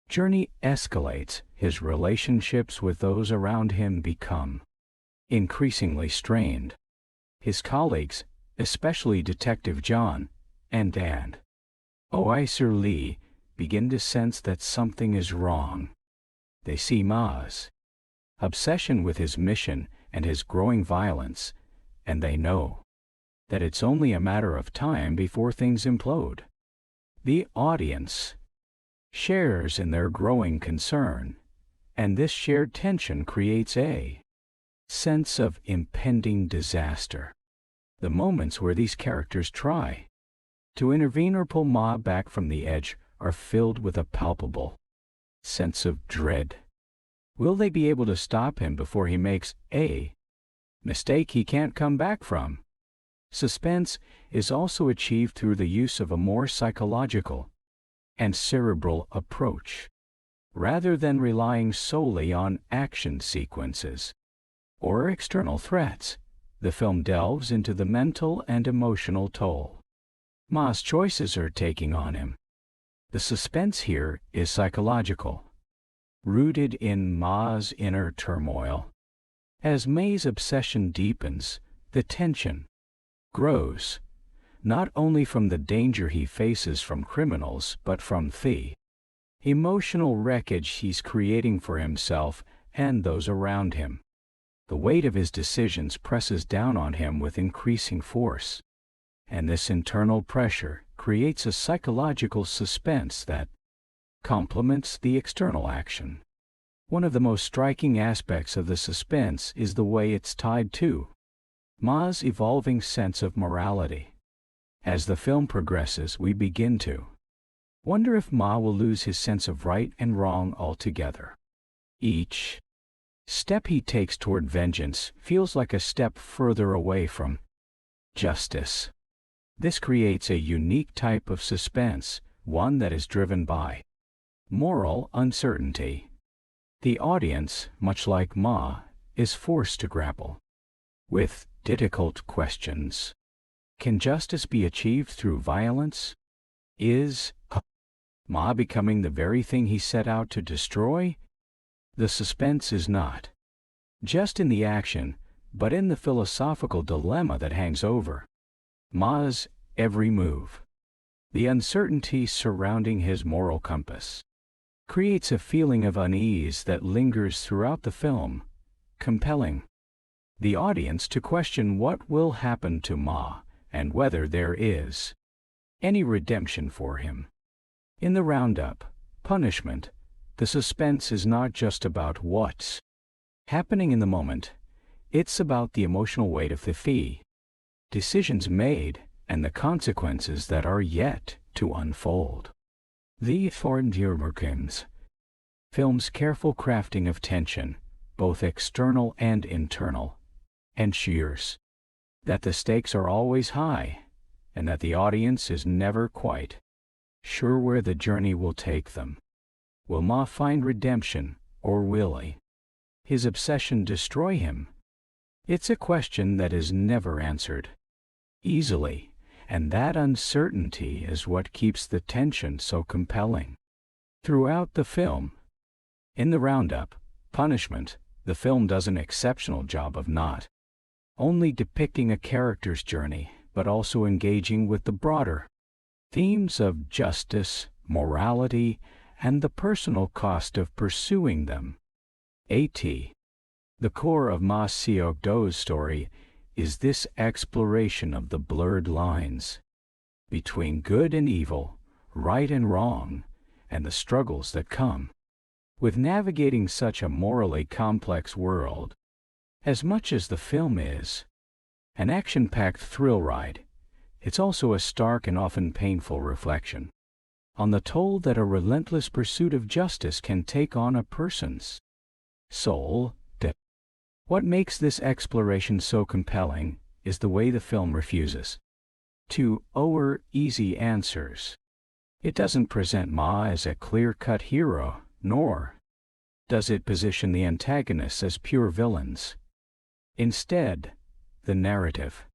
journey escalates, his relationships with those around him become increasingly strained. His colleagues, especially Detective John and Oiser Lee, begin to sense that something is wrong. They see Ma's obsession with his mission and his growing violence, and they know that it's only a matter of time before things implode. The audience shares in their growing concern, and this shared tension creates a sense of impending disaster. The moments where these characters try to intervene or pull Ma back from the edge are filled with a palpable sense of dread. Will they be able to stop him before he makes a mistake he can't come back from? Suspense is also achieved through the use of a more psychological and cerebral approach, rather than relying solely on action sequences or external threats. The film delves into the mental and emotional toll Ma's choices are taking on him. The suspense here is psychological, rooted in Ma's inner turmoil. As May's obsession deepens, the tension grows, not only from the danger he faces from criminals, but from the emotional wreckage he's creating for himself and those around him. The weight of his decisions presses down on him with increasing force, and this internal pressure creates a psychological suspense that complements the external action. One of the most striking aspects of the suspense is the way it's tied to Ma's evolving sense of morality. As the film progresses, we begin to wonder if Ma will lose his sense of right and wrong altogether. Each step he takes toward vengeance feels like a step further away from justice. This creates a unique type of suspense, one that is driven by moral uncertainty. The audience, much like Ma, is forced to grapple with difficult questions. Can justice be achieved through violence? Is Ma becoming the very thing he set out to destroy? The suspense is not just in the action, but in the philosophical dilemma that hangs over Ma's every move. The uncertainty surrounding his moral compass creates a feeling of unease that lingers throughout the film, compelling the audience to question what will happen to Ma and whether there is any redemption for him. In the Roundup, Punishment, the suspense is not just about what's happening in the moment, it's about the emotional weight of the decisions made and the consequences that are yet to unfold. The Thorndirmerkins film's careful crafting of tension, both external and internal, ensures that the stakes are always high and that the audience is never quite sure where the journey will take them. Will Ma find redemption, or will his obsession destroy him? It's a question that is never answered easily, and that uncertainty is what keeps the tension so compelling throughout the film. In the Roundup, Punishment, the film does an exceptional job of not only depicting a character's journey, but also engaging with the broader themes of justice, morality, and the personal cost of pursuing them. The core of Ma Seok-do's story is this exploration of the blurred lines between good and evil, right and wrong, and the struggles that come with navigating such a morally complex world. As much as the film is an action-packed thrill ride, it's also a stark and often painful reflection on the toll that a relentless pursuit of justice can take on a person's soul. What makes this exploration so compelling is the way the film refuses to offer easy answers. It doesn't present Ma as a clear-cut hero, nor does it position the antagonists as pure villains. Instead, the narrative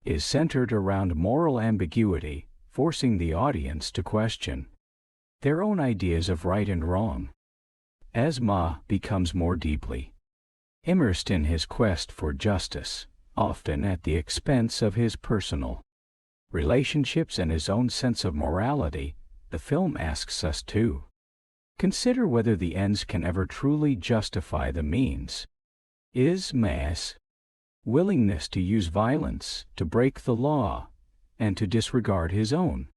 is centered around moral ambiguity, forcing the audience to question their own ideas of right and wrong. As Ma becomes more deeply immersed in his quest for justice, often at the expense of his personal relationships and his own sense of morality, the film asks us to consider whether the ends can ever truly justify the means. Is Ma's willingness to use violence, to break the law, and to disregard his own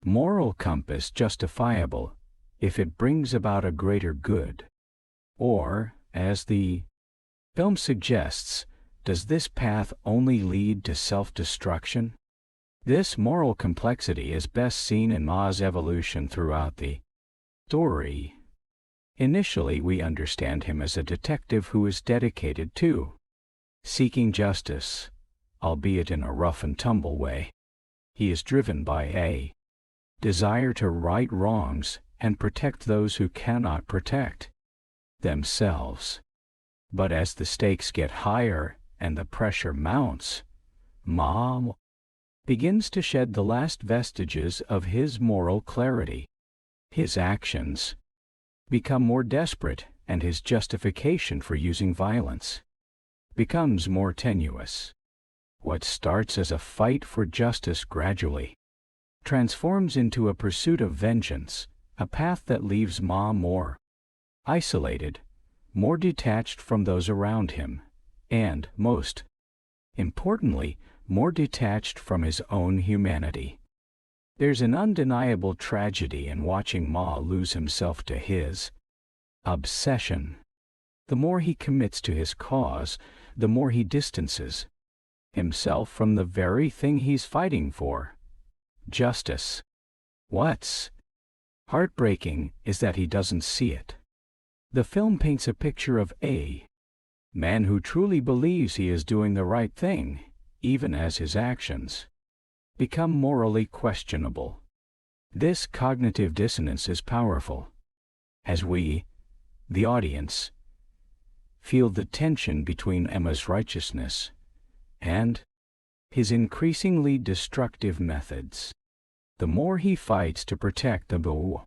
moral compass justifiable if it brings about a greater good? Or, as the film suggests, does this path only lead to self-destruction? This moral complexity is best seen in Ma's evolution throughout the story. Initially, we understand him as a detective who is dedicated to seeking justice, albeit in a rough-and-tumble way. He is driven by a desire to right wrongs and protect those who cannot protect themselves. But as the stakes get higher and the pressure mounts, Ma begins to shed the last vestiges of his moral clarity. His actions become more desperate, and his justification for using violence becomes more tenuous. What starts as a fight for justice gradually transforms into a pursuit of vengeance, a path that leaves Ma more isolated, more detached from those around him, and, most importantly, more detached from his own humanity. There's an undeniable tragedy in watching Ma lose himself to his obsession. The more he commits to his cause, the more he distances himself from the very thing he's fighting for: justice. What's heartbreaking is that he doesn't see it. The film paints a picture of a man who truly believes he is doing the right thing, even as his actions become morally questionable. This cognitive dissonance is powerful, as we, the audience, feel the tension between Emma's righteousness and his increasingly destructive methods. The more he fights to protect the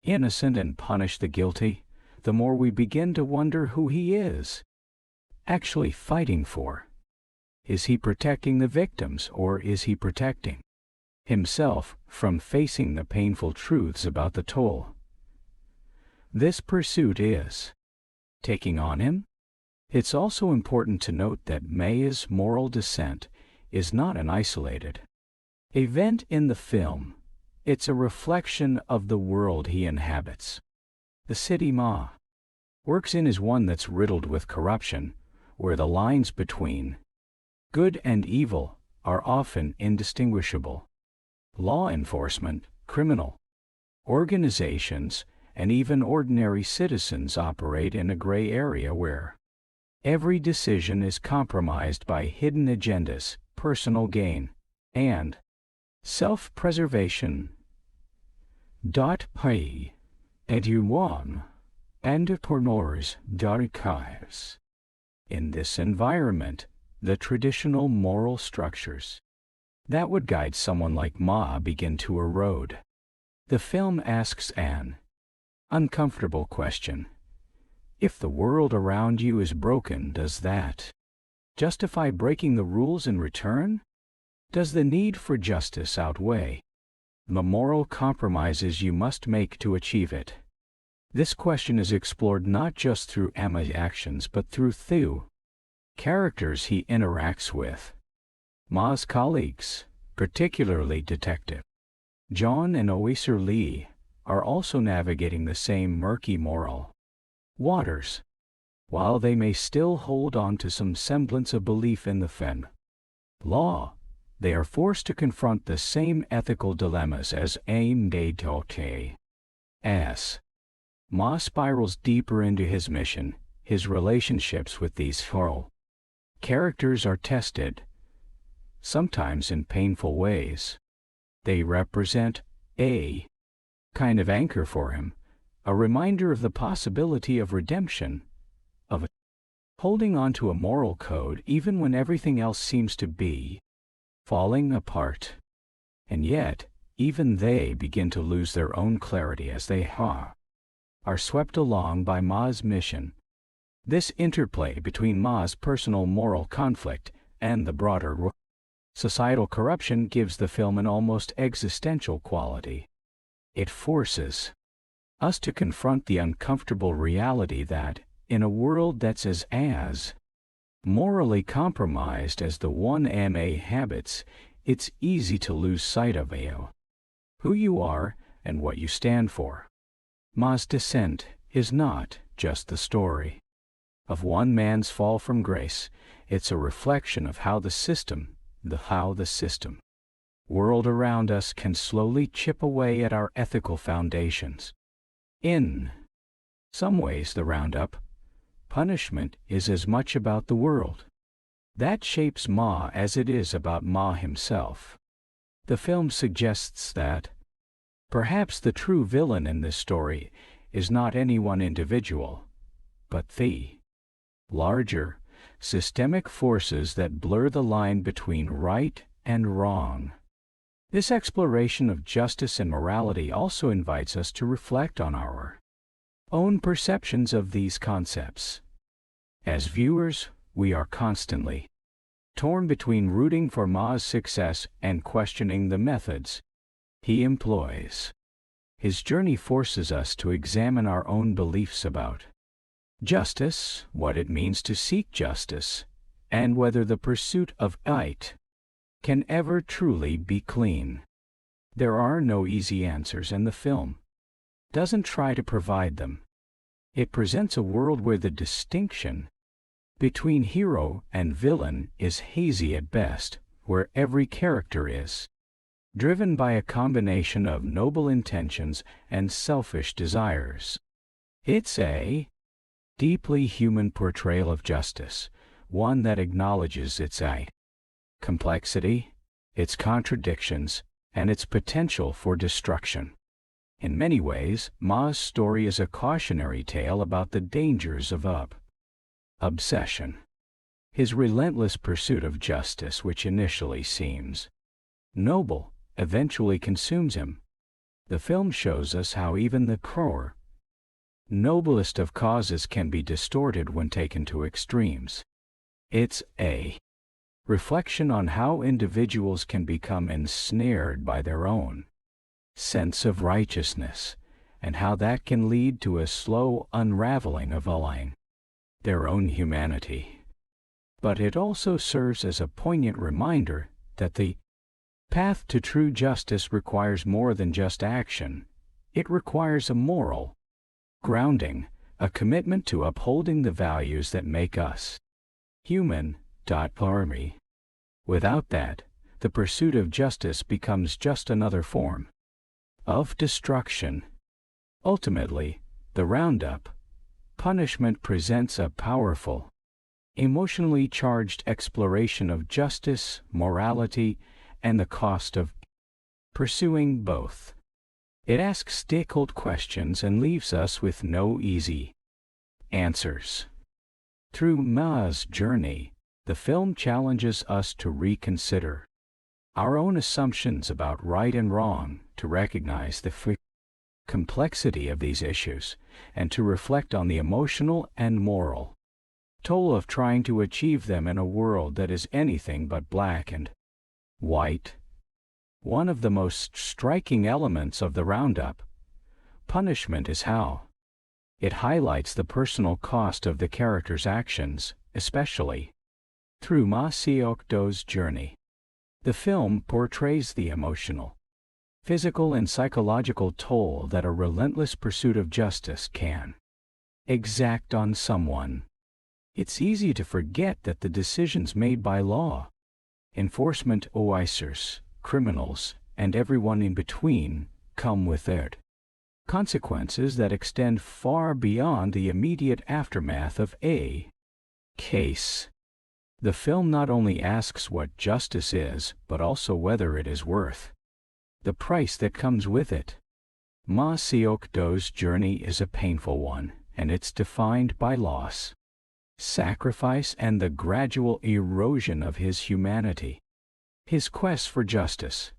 innocent and punish the guilty, the more we begin to wonder who he is actually fighting for. Is he protecting the victims, or is he protecting himself from facing the painful truths about the toll this pursuit is taking on him? It's also important to note that Ma's moral descent is not an isolated event in the film. It's a reflection of the world he inhabits. The city Ma works in is one that's riddled with corruption, where the lines between good and evil are often indistinguishable. Law enforcement, criminal organizations, and even ordinary citizens operate in a gray area where every decision is compromised by hidden agendas, personal gain, and self-preservation. Ji-hwan entrepreneurs archives. In this environment, the traditional moral structures that would guide someone like Ma begin to erode. The film asks an uncomfortable question. If the world around you is broken, does that justify breaking the rules in return? Does the need for justice outweigh the moral compromises you must make to achieve it? This question is explored not just through Emma's actions but through the characters he interacts with. Ma's colleagues, particularly Detective John and Officer Lee, are also navigating the same murky moral waters. While they may still hold on to some semblance of belief in the fen law, they are forced to confront the same ethical dilemmas as as Ma spirals deeper into his mission. His relationships with these characters are tested, sometimes in painful ways. They represent a kind of anchor for him, a reminder of the possibility of redemption, of holding on to a moral code even when everything else seems to be falling apart. And yet, even they begin to lose their own clarity as they are swept along by Ma's mission. This interplay between Ma's personal moral conflict and the broader societal corruption gives the film an almost existential quality. It forces us to confront the uncomfortable reality that, in a world that's as morally compromised as the one Ma habits, it's easy to lose sight of who you are and what you stand for. Ma's descent is not just the story of one man's fall from grace, it's a reflection of how the system world around us can slowly chip away at our ethical foundations. In some ways, the Roundup punishment is as much about the world that shapes Ma as it is about Ma himself. The film suggests that perhaps the true villain in this story is not any one individual, but the larger, systemic forces that blur the line between right and wrong. This exploration of justice and morality also invites us to reflect on our own perceptions of these concepts. As viewers, we are constantly torn between rooting for Ma's success and questioning the methods he employs. His journey forces us to examine our own beliefs about justice, what it means to seek justice, and whether the pursuit of it can ever truly be clean. There are no easy answers, and the film doesn't try to provide them. It presents a world where the distinction between hero and villain is hazy at best, where every character is driven by a combination of noble intentions and selfish desires. It's a deeply human portrayal of justice, one that acknowledges its complexity, its contradictions, and its potential for destruction. In many ways, Ma's story is a cautionary tale about the dangers of obsession. His relentless pursuit of justice, which initially seems noble, eventually consumes him. The film shows us how even the core, noblest of causes can be distorted when taken to extremes. It's a reflection on how individuals can become ensnared by their own sense of righteousness, and how that can lead to a slow unraveling of their own humanity. But it also serves as a poignant reminder that the path to true justice requires more than just action. It requires a moral grounding, a commitment to upholding the values that make us human. Bareme. Without that, the pursuit of justice becomes just another form of destruction. Ultimately, the Roundup punishment presents a powerful, emotionally charged exploration of justice, morality, and the cost of pursuing both. It asks difficult questions and leaves us with no easy answers. Through Ma's journey, the film challenges us to reconsider our own assumptions about right and wrong, to recognize the complexity of these issues, and to reflect on the emotional and moral toll of trying to achieve them in a world that is anything but black and white. One of the most striking elements of the Roundup punishment is how it highlights the personal cost of the character's actions, especially through Mu-yeol's journey. The film portrays the emotional, physical, and psychological toll that a relentless pursuit of justice can exact on someone. It's easy to forget that the decisions made by law enforcement officers, criminals, and everyone in between come with their consequences that extend far beyond the immediate aftermath of a case. The film not only asks what justice is, but also whether it is worth the price that comes with it. Ma-seok-do's journey is a painful one, and it's defined by loss, sacrifice, and the gradual erosion of his humanity. His quest for justice,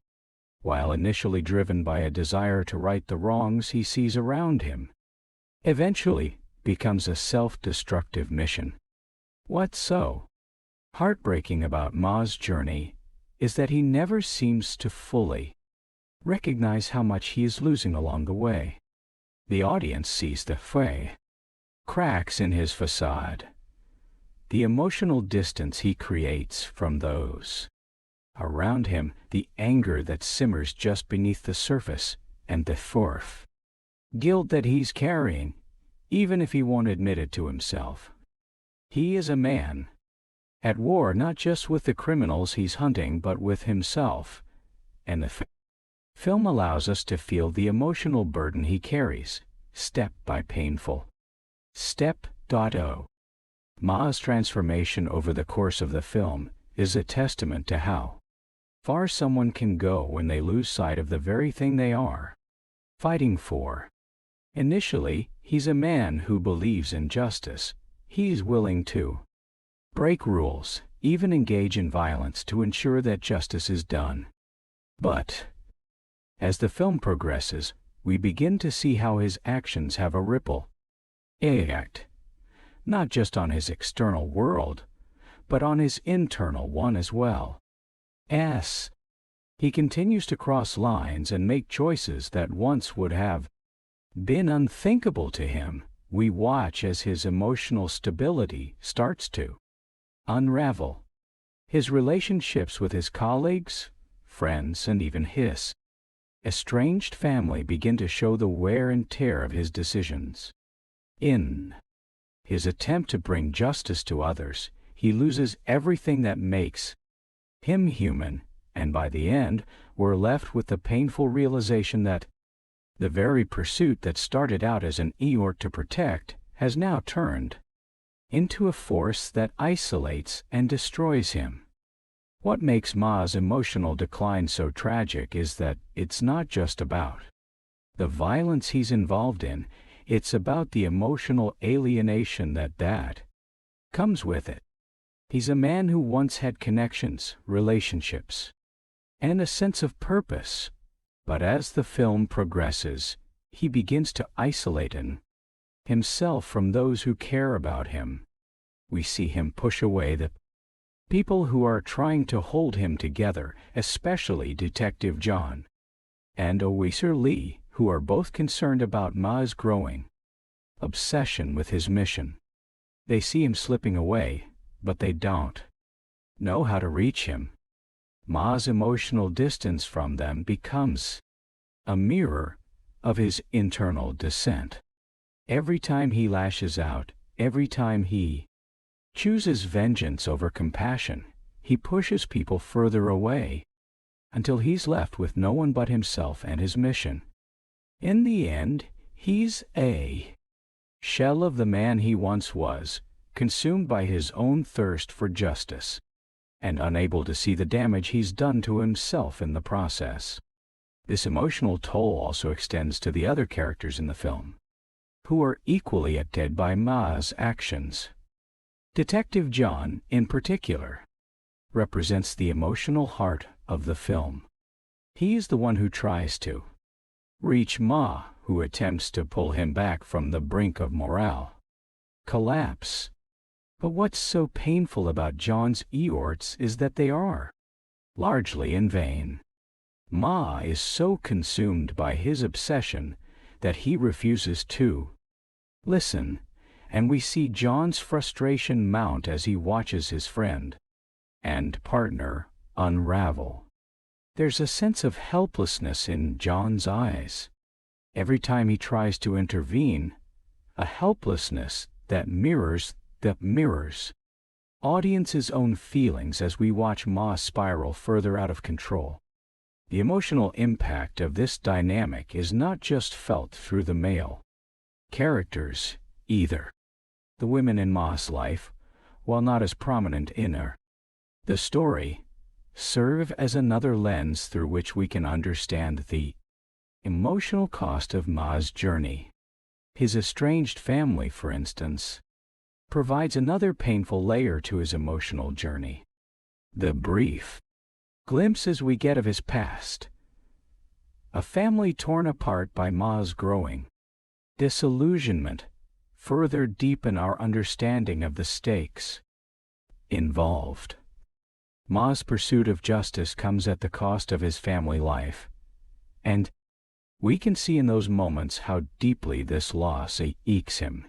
while initially driven by a desire to right the wrongs he sees around him, eventually becomes a self-destructive mission. What's so heartbreaking about Ma's journey is that he never seems to fully recognize how much he is losing along the way. The audience sees the cracks in his facade, the emotional distance he creates from those around him, the anger that simmers just beneath the surface, and the guilt that he's carrying, even if he won't admit it to himself. He is a man at war not just with the criminals he's hunting but with himself, and the film allows us to feel the emotional burden he carries, step by painful step. Ma's transformation over the course of the film is a testament to how far someone can go when they lose sight of the very thing they are fighting for. Initially, he's a man who believes in justice. He's willing to break rules, even engage in violence to ensure that justice is done. But as the film progresses, we begin to see how his actions have a ripple effect, not just on his external world, but on his internal one as well. He continues to cross lines and make choices that once would have been unthinkable to him. We watch as his emotional stability starts to unravel. His relationships with his colleagues, friends, and even his estranged family begin to show the wear and tear of his decisions. In his attempt to bring justice to others, he loses everything that makes him human, and by the end, we're left with the painful realization that the very pursuit that started out as an effort to protect has now turned into a force that isolates and destroys him. What makes Ma's emotional decline so tragic is that it's not just about the violence he's involved in, it's about the emotional alienation that comes with it. He's a man who once had connections, relationships, and a sense of purpose. But as the film progresses, he begins to isolate himself from those who care about him. We see him push away the people who are trying to hold him together, especially Detective John and Officer Lee, who are both concerned about Ma's growing obsession with his mission. They see him slipping away, but they don't know how to reach him. Ma's emotional distance from them becomes a mirror of his internal descent. Every time he lashes out, every time he chooses vengeance over compassion, he pushes people further away, until he's left with no one but himself and his mission. In the end, he's a shell of the man he once was, consumed by his own thirst for justice, and unable to see the damage he's done to himself in the process. This emotional toll also extends to the other characters in the film, who are equally affected by Ma's actions. Detective John, in particular, represents the emotional heart of the film. He is the one who tries to reach Ma, who attempts to pull him back from the brink of moral collapse. But what's so painful about John's efforts is that they are largely in vain. Ma is so consumed by his obsession that he refuses to listen, and we see John's frustration mount as he watches his friend and partner unravel. There's a sense of helplessness in John's eyes every time he tries to intervene, a helplessness that mirrors audience's own feelings as we watch Ma spiral further out of control. The emotional impact of this dynamic is not just felt through the male characters, either. The women in Ma's life, while not as prominent in the story, serve as another lens through which we can understand the emotional cost of Ma's journey. His estranged family, for instance, provides another painful layer to his emotional journey. The brief glimpses we get of his past, a family torn apart by Ma's growing disillusionment, further deepen our understanding of the stakes involved. Ma's pursuit of justice comes at the cost of his family life, and we can see in those moments how deeply this loss aches him,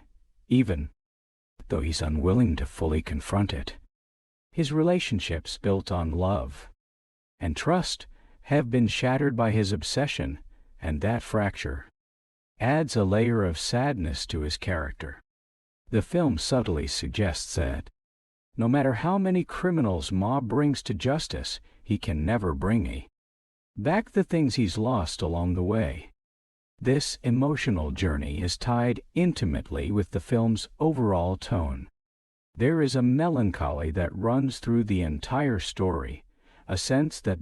even though he's unwilling to fully confront it. His relationships built on love and trust have been shattered by his obsession, and that fracture adds a layer of sadness to his character. The film subtly suggests that no matter how many criminals Ma brings to justice, he can never bring back the things he's lost along the way. This emotional journey is tied intimately with the film's overall tone. There is a melancholy that runs through the entire story, a sense that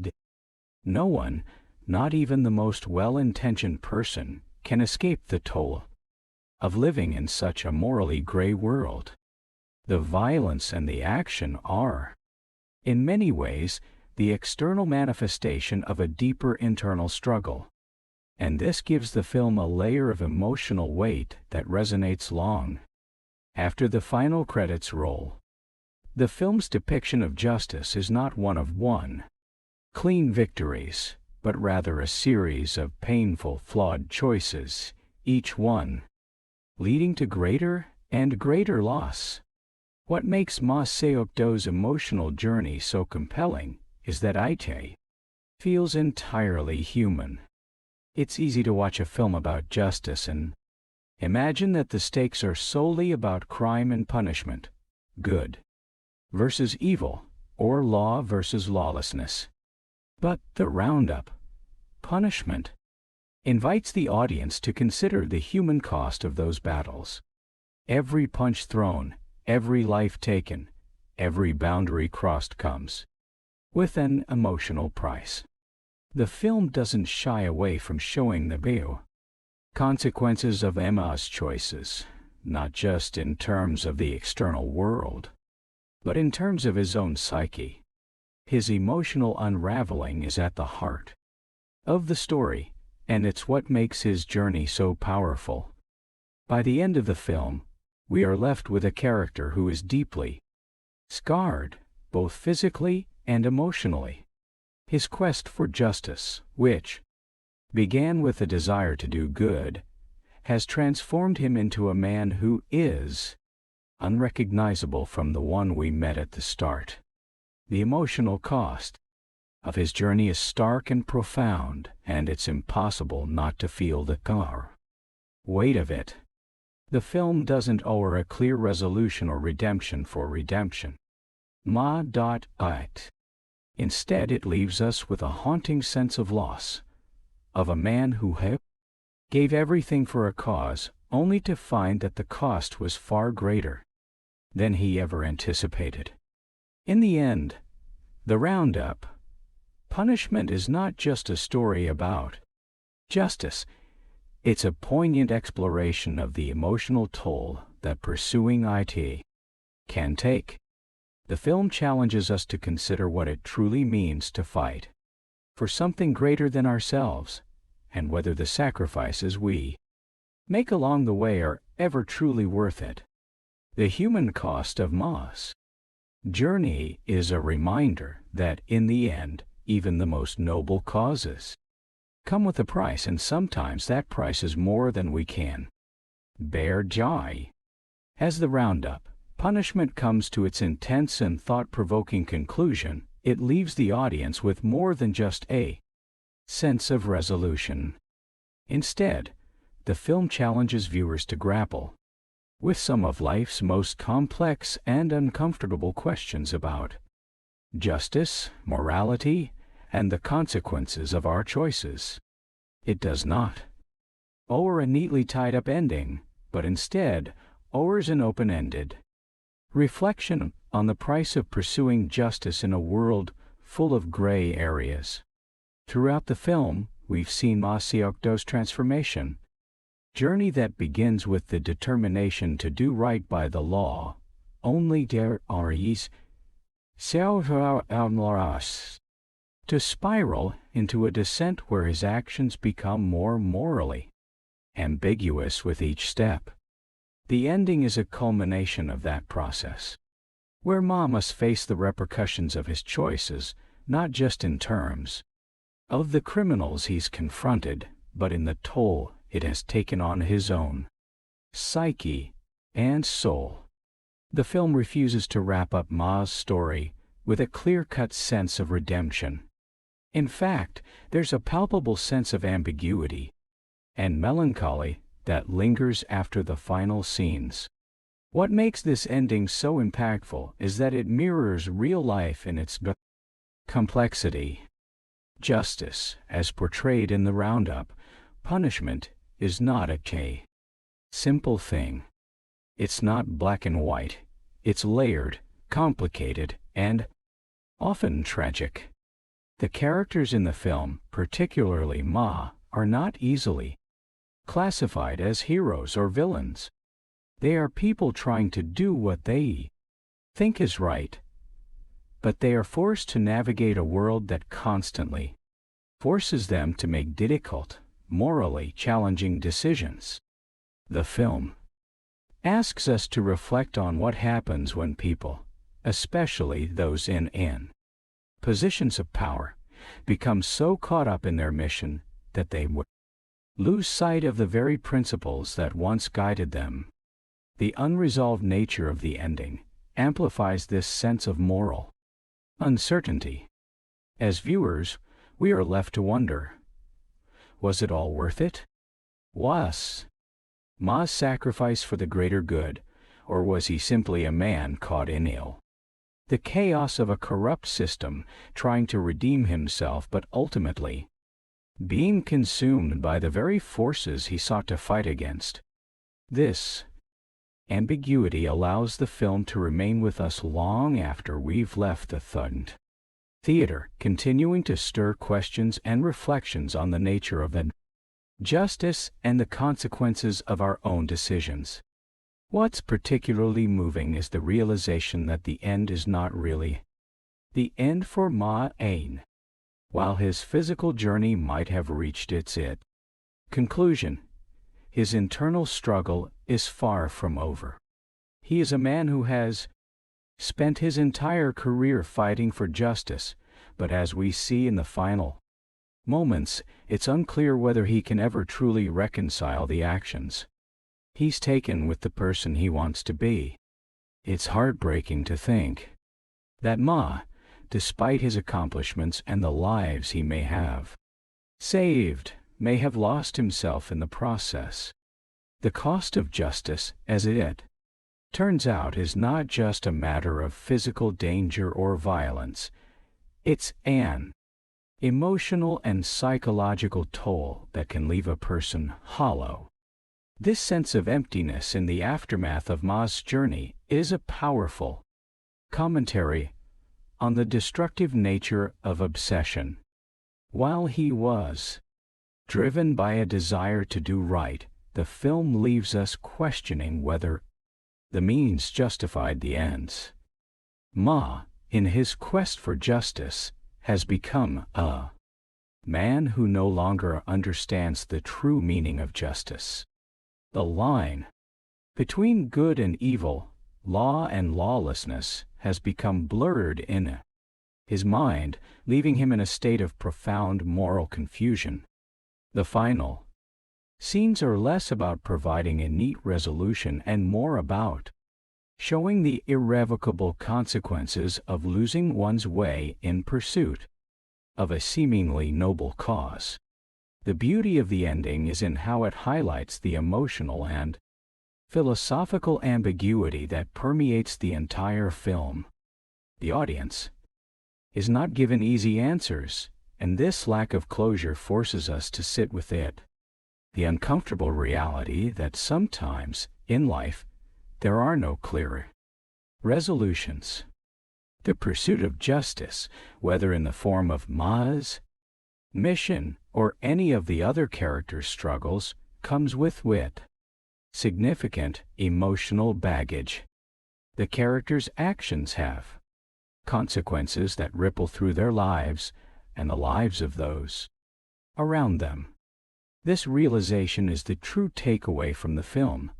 no one, not even the most well-intentioned person, can escape the toll of living in such a morally gray world. The violence and the action are, in many ways, the external manifestation of a deeper internal struggle, and this gives the film a layer of emotional weight that resonates long after the final credits roll. The film's depiction of justice is not one of clean victories, but rather a series of painful, flawed choices, each one leading to greater and greater loss. What makes Ma Seok-do's emotional journey so compelling is that it feels entirely human. It's easy to watch a film about justice and imagine that the stakes are solely about crime and punishment, good versus evil, or law versus lawlessness. But the Roundup, Punishment, invites the audience to consider the human cost of those battles. Every punch thrown, every life taken, every boundary crossed comes with an emotional price. The film doesn't shy away from showing the consequences of Ma's choices, not just in terms of the external world, but in terms of his own psyche. His emotional unraveling is at the heart of the story, and it's what makes his journey so powerful. By the end of the film, we are left with a character who is deeply scarred, both physically and emotionally. His quest for justice, which began with a desire to do good, has transformed him into a man who is unrecognizable from the one we met at the start. The emotional cost of his journey is stark and profound, and it's impossible not to feel the weight of it. The film doesn't owe her a clear resolution or redemption for redemption. Instead, it leaves us with a haunting sense of loss, of a man who gave everything for a cause, only to find that the cost was far greater than he ever anticipated. In the end, the Roundup, Punishment is not just a story about justice. It's a poignant exploration of the emotional toll that pursuing it can take. The film challenges us to consider what it truly means to fight for something greater than ourselves, and whether the sacrifices we make along the way are ever truly worth it. The human cost of Ma's journey is a reminder that, in the end, even the most noble causes come with a price, and sometimes that price is more than we can bear. As the Roundup, Punishment comes to its intense and thought-provoking conclusion, it leaves the audience with more than just a sense of resolution. Instead, the film challenges viewers to grapple with some of life's most complex and uncomfortable questions about justice, morality, and the consequences of our choices. It does not owe a neatly tied-up ending, but instead owes an open-ended reflection on the price of pursuing justice in a world full of gray areas. Throughout the film, we've seen Dong-seok's transformation journey that begins with the determination to do right by the law, only der Aries, to spiral into a descent where his actions become more morally ambiguous with each step. The ending is a culmination of that process, where Ma must face the repercussions of his choices, not just in terms of the criminals he's confronted, but in the toll it has taken on his own psyche and soul. The film refuses to wrap up Ma's story with a clear-cut sense of redemption. In fact, there's a palpable sense of ambiguity and melancholy that lingers after the final scenes. What makes this ending so impactful is that it mirrors real life in its complexity. Justice, as portrayed in the Roundup, punishment, is not a simple thing. It's not black and white. It's layered, complicated, and often tragic. The characters in the film, particularly Ma, are not easily classified as heroes or villains. They are people trying to do what they think is right, but they are forced to navigate a world that constantly forces them to make difficult, morally challenging decisions. The film asks us to reflect on what happens when people, especially those in positions of power, become so caught up in their mission that they would lose sight of the very principles that once guided them. The unresolved nature of the ending amplifies this sense of moral uncertainty. As viewers, we are left to wonder, was it all worth it? Was Ma's sacrifice for the greater good, or was he simply a man caught in the chaos of a corrupt system, trying to redeem himself but ultimately being consumed by the very forces he sought to fight against? This ambiguity allows the film to remain with us long after we've left the theater, continuing to stir questions and reflections on the nature of justice and the consequences of our own decisions. What's particularly moving is the realization that the end is not really the end for Ma-ain. While his physical journey might have reached its conclusion, his internal struggle is far from over. He is a man who has spent his entire career fighting for justice, but as we see in the final moments, it's unclear whether he can ever truly reconcile the actions he's taken with the person he wants to be. It's heartbreaking to think that Ma, despite his accomplishments and the lives he may have saved, may have lost himself in the process. The cost of justice, as it turns out, is not just a matter of physical danger or violence. It's an emotional and psychological toll that can leave a person hollow. This sense of emptiness in the aftermath of Ma's journey is a powerful commentary on the destructive nature of obsession. While he was driven by a desire to do right, the film leaves us questioning whether the means justified the ends. Ma, in his quest for justice, has become a man who no longer understands the true meaning of justice. The line between good and evil, law and lawlessness, has become blurred in his mind, leaving him in a state of profound moral confusion. The final scenes are less about providing a neat resolution and more about showing the irrevocable consequences of losing one's way in pursuit of a seemingly noble cause. The beauty of the ending is in how it highlights the emotional and philosophical ambiguity that permeates the entire film. The audience is not given easy answers, and this lack of closure forces us to sit with it. The uncomfortable reality that sometimes, in life, there are no clear resolutions. The pursuit of justice, whether in the form of Ma's mission, or any of the other characters' struggles comes with wit, significant emotional baggage. The characters' actions have consequences that ripple through their lives and the lives of those around them. This realization is the true takeaway from the film.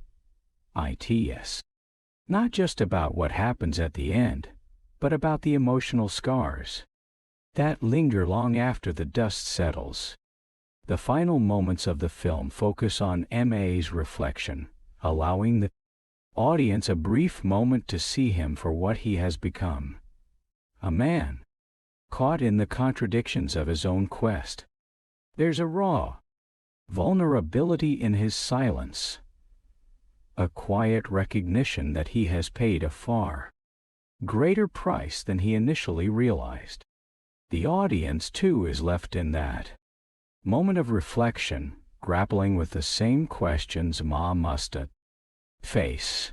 It's not just about what happens at the end, but about the emotional scars that linger long after the dust settles. The final moments of the film focus on Ma's reflection, allowing the audience a brief moment to see him for what he has become. A man caught in the contradictions of his own quest. There's a raw vulnerability in his silence, a quiet recognition that he has paid a far greater price than he initially realized. The audience, too, is left in that moment of reflection, grappling with the same questions Ma must face.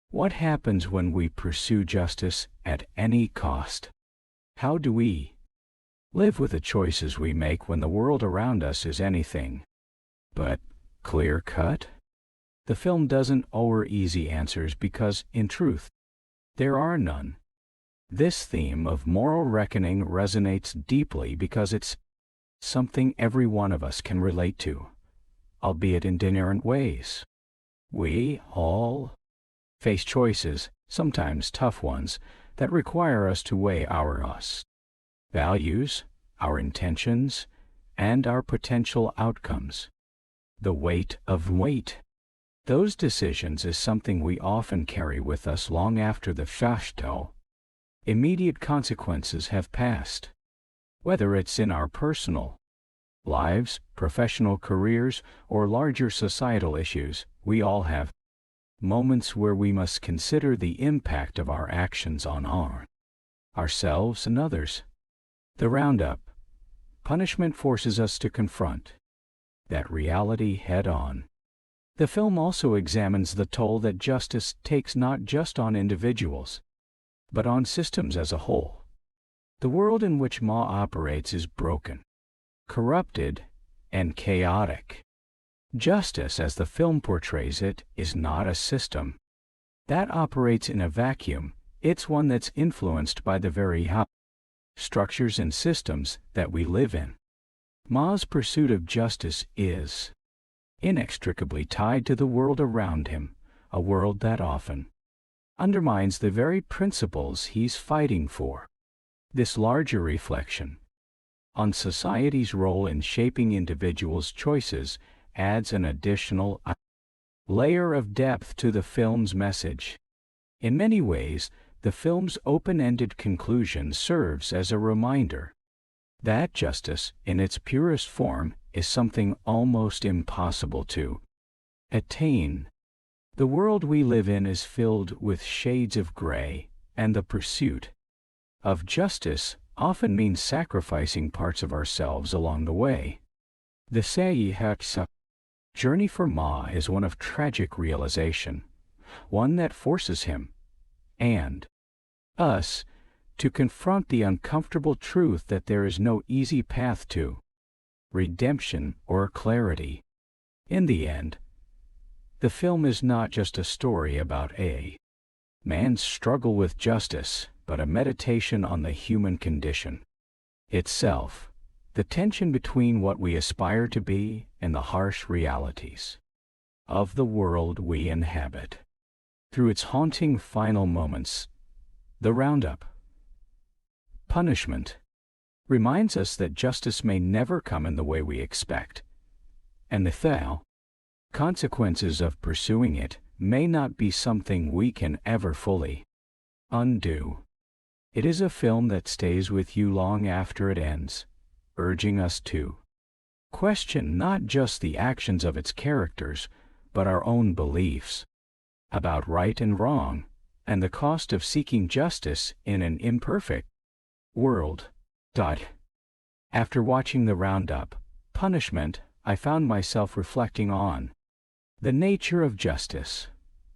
What happens when we pursue justice at any cost? How do we live with the choices we make when the world around us is anything but clear-cut? The film doesn't offer easy answers because, in truth, there are none. This theme of moral reckoning resonates deeply because it's something every one of us can relate to, albeit in different ways. We all face choices, sometimes tough ones, that require us to weigh our values, our intentions, and our potential outcomes. The weight of those decisions is something we often carry with us long after the immediate consequences have passed. Whether it's in our personal lives, professional careers, or larger societal issues, we all have moments where we must consider the impact of our actions on ourselves and others. The Roundup punishment forces us to confront that reality head-on. The film also examines the toll that justice takes not just on individuals, but on systems as a whole. The world in which Ma operates is broken, corrupted, and chaotic. Justice, as the film portrays it, is not a system that operates in a vacuum. It's one that's influenced by the very structures and systems that we live in. Ma's pursuit of justice is inextricably tied to the world around him, a world that often undermines the very principles he's fighting for. This larger reflection on society's role in shaping individuals' choices adds an additional layer of depth to the film's message. In many ways, the film's open-ended conclusion serves as a reminder that justice, in its purest form, is something almost impossible to attain. The world we live in is filled with shades of gray, and the pursuit of justice often means sacrificing parts of ourselves along the way. The Sei-Haksa journey for Ma is one of tragic realization, one that forces him and us to confront the uncomfortable truth that there is no easy path to redemption or clarity. In the end, the film is not just a story about a man's struggle with justice, but a meditation on the human condition itself, the tension between what we aspire to be and the harsh realities of the world we inhabit. Through its haunting final moments, the Roundup punishment reminds us that justice may never come in the way we expect, and the consequences of pursuing it may not be something we can ever fully undo. It is a film that stays with you long after it ends, urging us to question not just the actions of its characters, but our own beliefs about right and wrong, and the cost of seeking justice in an imperfect world. After watching the Roundup punishment, I found myself reflecting on the nature of justice,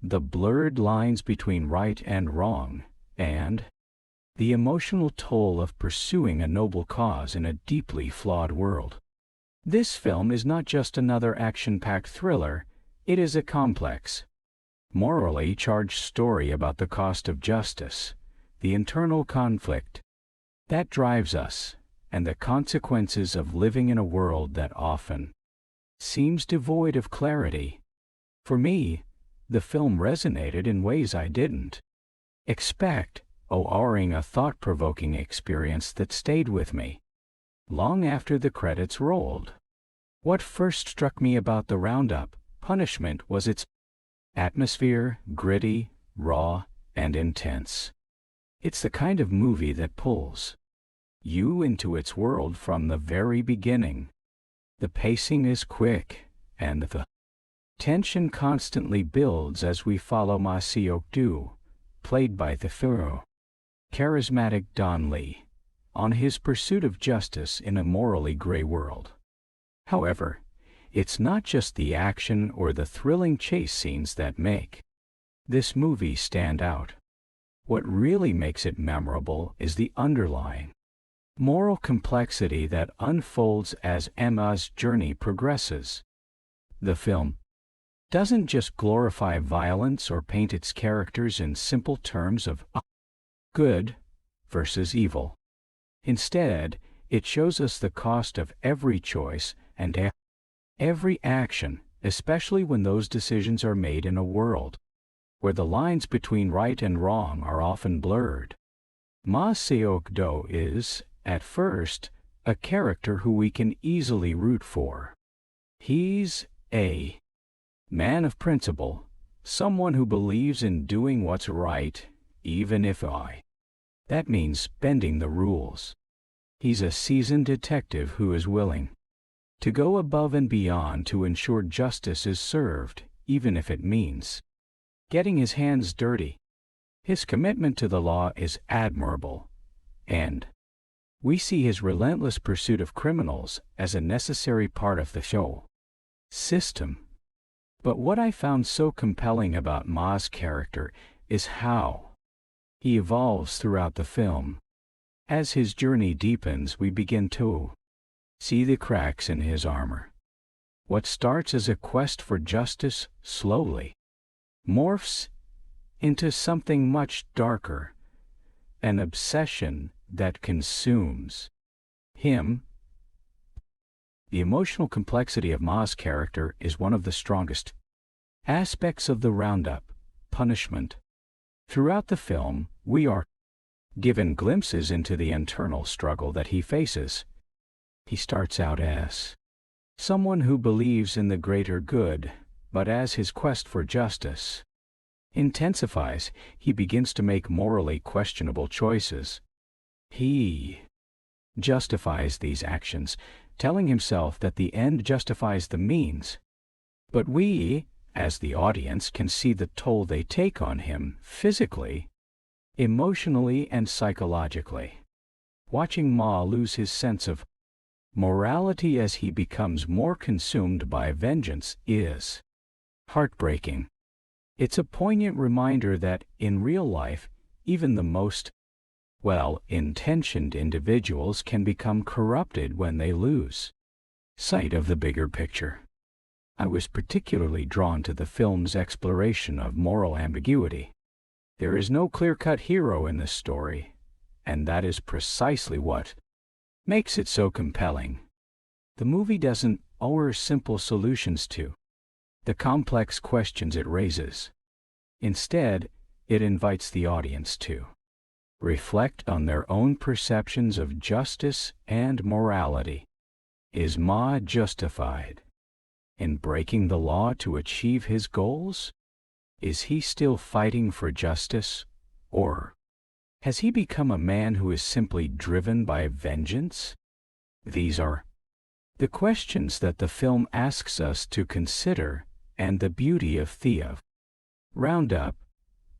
the blurred lines between right and wrong, and the emotional toll of pursuing a noble cause in a deeply flawed world. This film is not just another action-packed thriller, it is a complex, morally charged story about the cost of justice, the internal conflict that drives us, and the consequences of living in a world that often seems devoid of clarity. For me, the film resonated in ways I didn't expect, offering a thought-provoking experience that stayed with me long after the credits rolled. What first struck me about the Roundup punishment was its atmosphere, gritty, raw, and intense. It's the kind of movie that pulls you into its world from the very beginning. The pacing is quick, and the tension constantly builds as we follow Mu-yeol, played by the charismatic Don Lee, on his pursuit of justice in a morally gray world. However, it's not just the action or the thrilling chase scenes that make this movie stand out. What really makes it memorable is the underlying moral complexity that unfolds as Emma's journey progresses. The film doesn't just glorify violence or paint its characters in simple terms of good versus evil. Instead, it shows us the cost of every choice and every action, especially when those decisions are made in a world where the lines between right and wrong are often blurred. Mu-yeol is, at first, a character who we can easily root for. He's a man of principle, someone who believes in doing what's right, even if that means bending the rules. He's a seasoned detective who is willing to go above and beyond to ensure justice is served, even if it means getting his hands dirty. His commitment to the law is admirable, and we see his relentless pursuit of criminals as a necessary part of the show system. But what I found so compelling about Ma's character is how he evolves throughout the film. As his journey deepens, we begin to see the cracks in his armor. What starts as a quest for justice slowly morphs into something much darker, an obsession that consumes him. The emotional complexity of Ma's character is one of the strongest aspects of the Roundup punishment. Throughout the film, we are given glimpses into the internal struggle that he faces. He starts out as someone who believes in the greater good, but as his quest for justice intensifies, he begins to make morally questionable choices. He justifies these actions, telling himself that the end justifies the means. But we, as the audience, can see the toll they take on him physically, emotionally, and psychologically. Watching Ma lose his sense of morality as he becomes more consumed by vengeance is heartbreaking. It's a poignant reminder that, in real life, even the most well-intentioned individuals can become corrupted when they lose sight of the bigger picture. I was particularly drawn to the film's exploration of moral ambiguity. There is no clear-cut hero in this story, and that is precisely what makes it so compelling. The movie doesn't offer simple solutions to the complex questions it raises. Instead, it invites the audience to reflect on their own perceptions of justice and morality. Is Ma justified in breaking the law to achieve his goals? Is he still fighting for justice, or has he become a man who is simply driven by vengeance? These are the questions that the film asks us to consider, and the beauty of the Roundup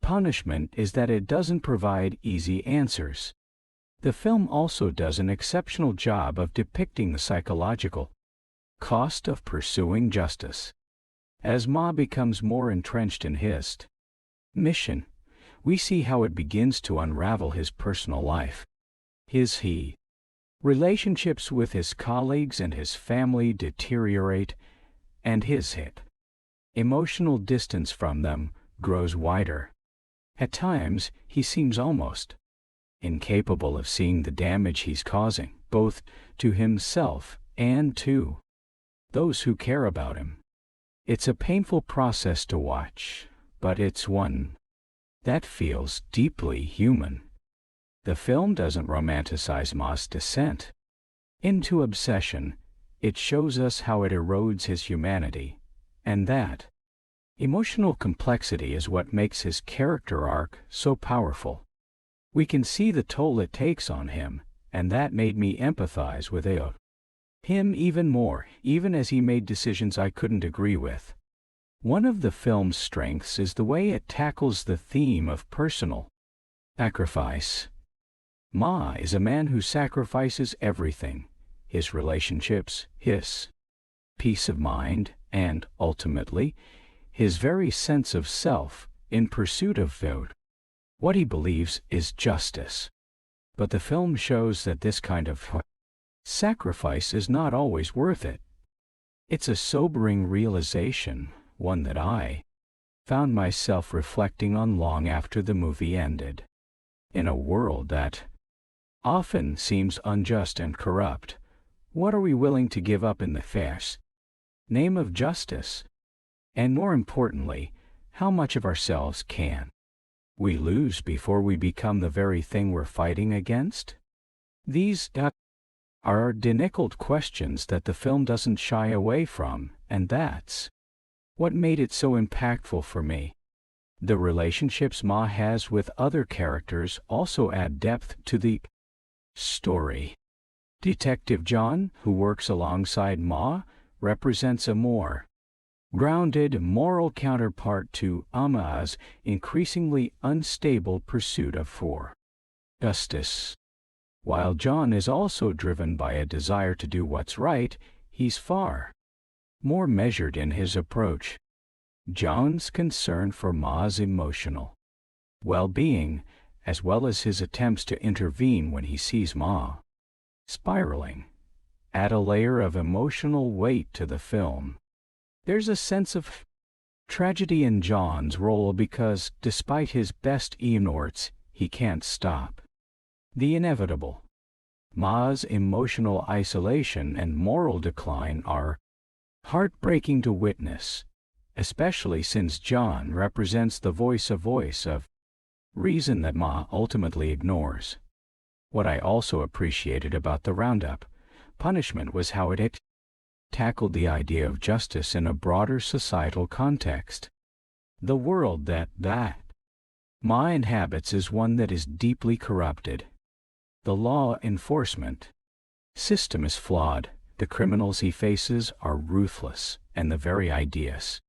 punishment is that it doesn't provide easy answers. The film also does an exceptional job of depicting the psychological cost of pursuing justice. As Ma becomes more entrenched in his mission, we see how it begins to unravel his personal life. His relationships with his colleagues and his family deteriorate, and his emotional distance from them grows wider. At times, he seems almost incapable of seeing the damage he's causing, both to himself and to those who care about him. It's a painful process to watch, but it's one that feels deeply human. The film doesn't romanticize Ma's descent into obsession. It shows us how it erodes his humanity, and that emotional complexity is what makes his character arc so powerful. We can see the toll it takes on him, and that made me empathize with him even more, even as he made decisions I couldn't agree with. One of the film's strengths is the way it tackles the theme of personal sacrifice. Ma is a man who sacrifices everything: his relationships, his peace of mind, and, ultimately, his very sense of self, in pursuit of what he believes is justice. But the film shows that this kind of sacrifice is not always worth it. It's a sobering realization, one that I found myself reflecting on long after the movie ended. In a world that often seems unjust and corrupt, what are we willing to give up in the name of justice? And more importantly, how much of ourselves can we lose before we become the very thing we're fighting against? These are difficult questions that the film doesn't shy away from, and that's what made it so impactful for me. The relationships Ma has with other characters also add depth to the story. Detective John, who works alongside Ma, represents a more grounded moral counterpart to Ma's increasingly unstable pursuit of justice. While John is also driven by a desire to do what's right, he's far more measured in his approach. John's concern for Ma's emotional well-being, as well as his attempts to intervene when he sees Ma spiraling, add a layer of emotional weight to the film. There's a sense of tragedy in John's role because, despite his best efforts, he can't stop the inevitable. Ma's emotional isolation and moral decline are heartbreaking to witness, especially since John represents the voice of reason that Ma ultimately ignores. What I also appreciated about the Roundup punishment was how it tackled the idea of justice in a broader societal context. The world that Ma inhabits is one that is deeply corrupted. The law enforcement system is flawed, the criminals he faces are ruthless, and the very ideas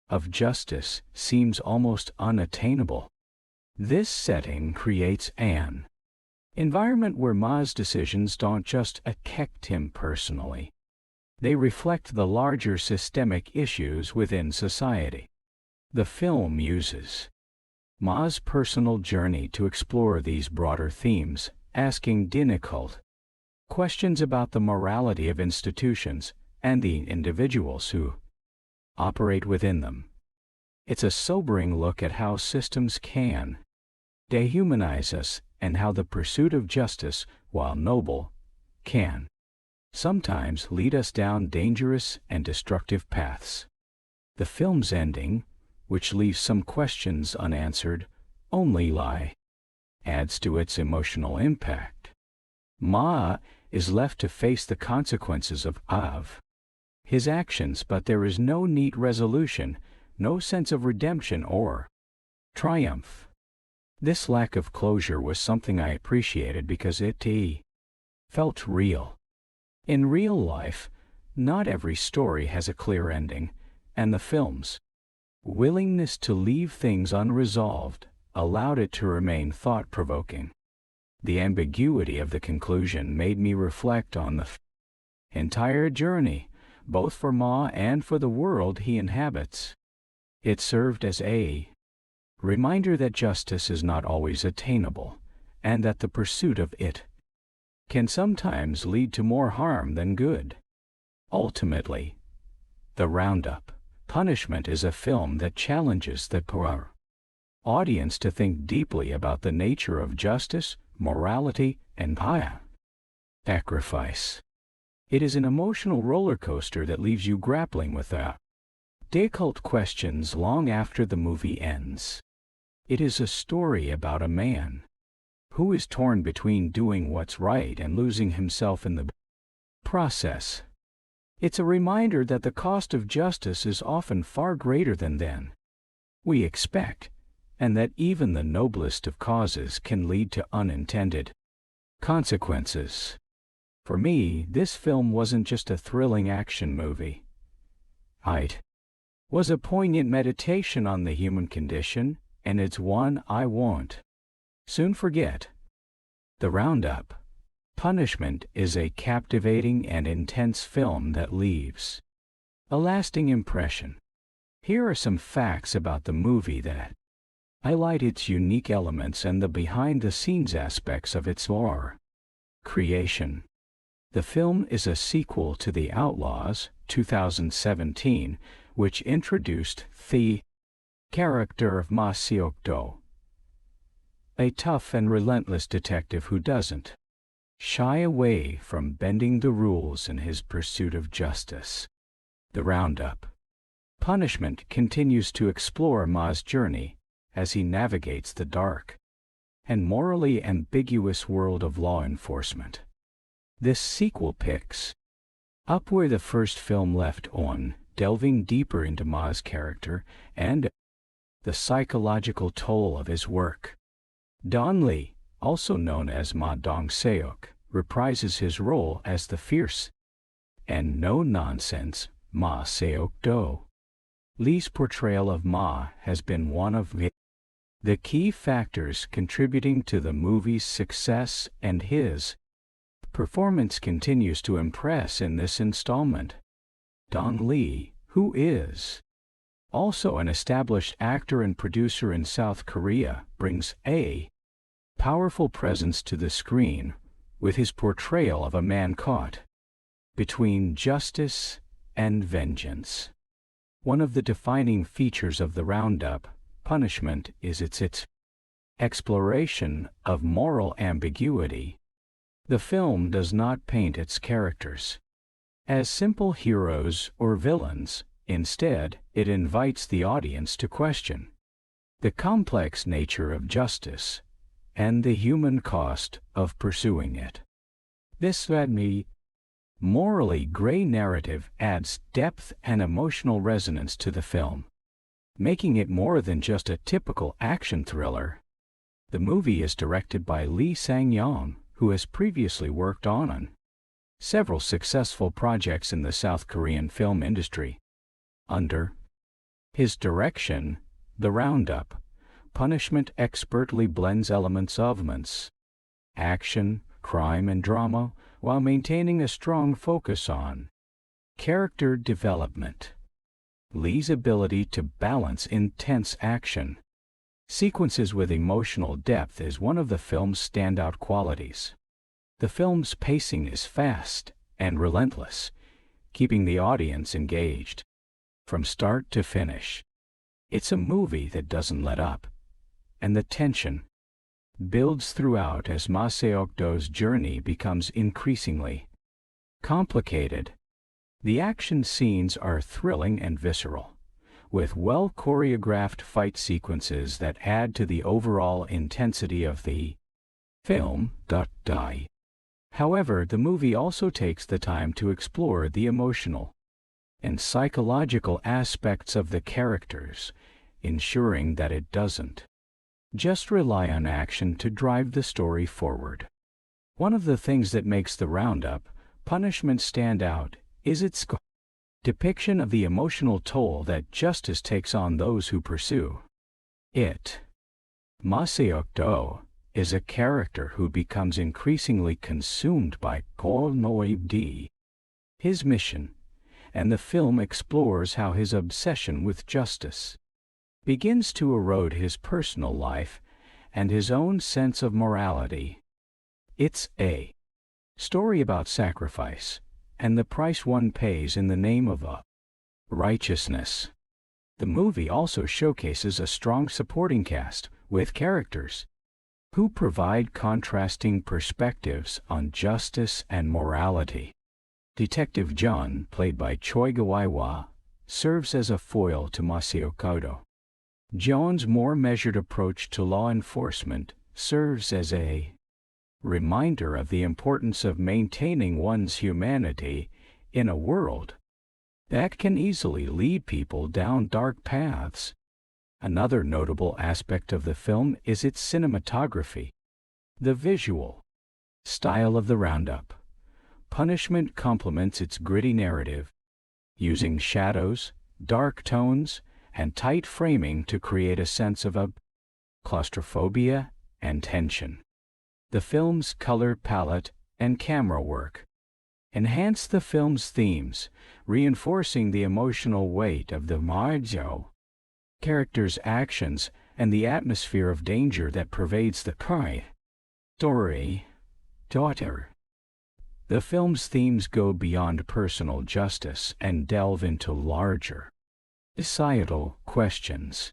of justice seems almost unattainable. This setting creates an environment where Ma's decisions don't just affect him personally. They reflect the larger systemic issues within society. The film uses Ma's personal journey to explore these broader themes, asking difficult questions about the morality of institutions and the individuals who operate within them. It's a sobering look at how systems can dehumanize us and how the pursuit of justice, while noble, can sometimes lead us down dangerous and destructive paths. The film's ending, which leaves some questions unanswered, only adds to its emotional impact. Ma is left to face the consequences of his actions, but there is no neat resolution, no sense of redemption or triumph. This lack of closure was something I appreciated because it felt real. In real life, not every story has a clear ending, and the film's willingness to leave things unresolved allowed it to remain thought-provoking. The ambiguity of the conclusion made me reflect on the entire journey, both for Ma and for the world he inhabits. It served as a reminder that justice is not always attainable, and that the pursuit of it can sometimes lead to more harm than good. Ultimately, the Roundup, Punishment is a film that challenges the audience to think deeply about the nature of justice, morality, and sacrifice. It is an emotional roller coaster that leaves you grappling with the difficult questions long after the movie ends. It is a story about a man who is torn between doing what's right and losing himself in the process. It's a reminder that the cost of justice is often far greater than we expect, and that even the noblest of causes can lead to unintended consequences. For me, this film wasn't just a thrilling action movie. It was a poignant meditation on the human condition, and it's one I won't soon forget. The Roundup, Punishment is a captivating and intense film that leaves a lasting impression. Here are some facts about the movie that highlight its unique elements and the behind-the-scenes aspects of its horror creation. The film is a sequel to The Outlaws, 2017, which introduced the character of Mu-yeol, a tough and relentless detective who doesn't shy away from bending the rules in his pursuit of justice. The Roundup, Punishment continues to explore Ma's journey as he navigates the dark and morally ambiguous world of law enforcement. This sequel picks up where the first film left on, delving deeper into Ma's character and the psychological toll of his work. Don Lee, also known as Ma Dong-seok, reprises his role as the fierce and no-nonsense Ma Seok-do. Lee's portrayal of Ma has been one of the key factors contributing to the movie's success, and his performance continues to impress in this installment. Don Lee, who is also an established actor and producer in South Korea, brings a powerful presence to the screen with his portrayal of a man caught between justice and vengeance. One of the defining features of the Roundup, Punishment is its exploration of moral ambiguity. The film does not paint its characters as simple heroes or villains. Instead, it invites the audience to question the complex nature of justice and the human cost of pursuing it. This morally gray narrative adds depth and emotional resonance to the film, making it more than just a typical action thriller. The movie is directed by Lee Sang-yong, who has previously worked on several successful projects in the South Korean film industry. Under his direction, The Roundup, Punishment expertly blends elements of action, crime, and drama while maintaining a strong focus on character development. Lee's ability to balance intense action sequences with emotional depth is one of the film's standout qualities. The film's pacing is fast and relentless, keeping the audience engaged from start to finish. It's a movie that doesn't let up, and the tension builds throughout as Ma Seok-do's journey becomes increasingly complicated. The action scenes are thrilling and visceral, with well-choreographed fight sequences that add to the overall intensity of the film. However, the movie also takes the time to explore the emotional and psychological aspects of the characters, ensuring that it doesn't just rely on action to drive the story forward. One of the things that makes The Roundup, Punishment stand out is its depiction of the emotional toll that justice takes on those who pursue it. Ma Seok-do is a character who becomes increasingly consumed by his mission, and the film explores how his obsession with justice begins to erode his personal life and his own sense of morality. It's a story about sacrifice and the price one pays in the name of righteousness. The movie also showcases a strong supporting cast with characters who provide contrasting perspectives on justice and morality. Detective John, played by Choi Ga-wai, serves as a foil to Mu-yeol. John's more measured approach to law enforcement serves as a reminder of the importance of maintaining one's humanity in a world that can easily lead people down dark paths. Another notable aspect of the film is its cinematography. The visual style of the Roundup Punishment complements its gritty narrative, using shadows, dark tones, and tight framing to create a sense of claustrophobia and tension. The film's color palette and camera work enhance the film's themes, reinforcing the emotional weight of the Mu-yeol characters' actions and the atmosphere of danger that pervades the story. The film's themes go beyond personal justice and delve into larger societal questions.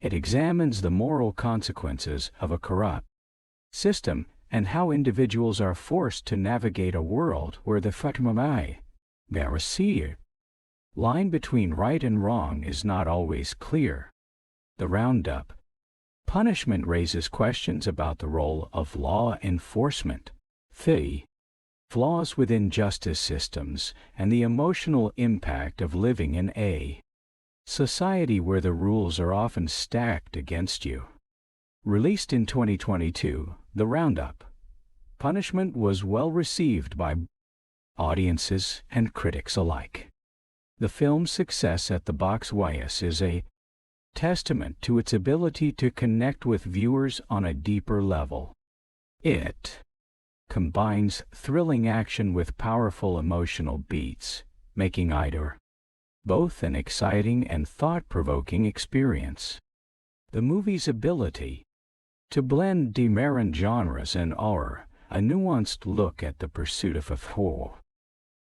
It examines the moral consequences of a corrupt system and how individuals are forced to navigate a world where the line between right and wrong is not always clear. The Roundup Punishment raises questions about the role of law enforcement, the flaws within justice systems, and the emotional impact of living in a society where the rules are often stacked against you. Released in 2022, The Roundup Punishment was well received by audiences and critics alike. The film's success at the box office is a testament to its ability to connect with viewers on a deeper level. It combines thrilling action with powerful emotional beats, making either both an exciting and thought-provoking experience. The movie's ability to blend different genres and offer a nuanced look at the pursuit of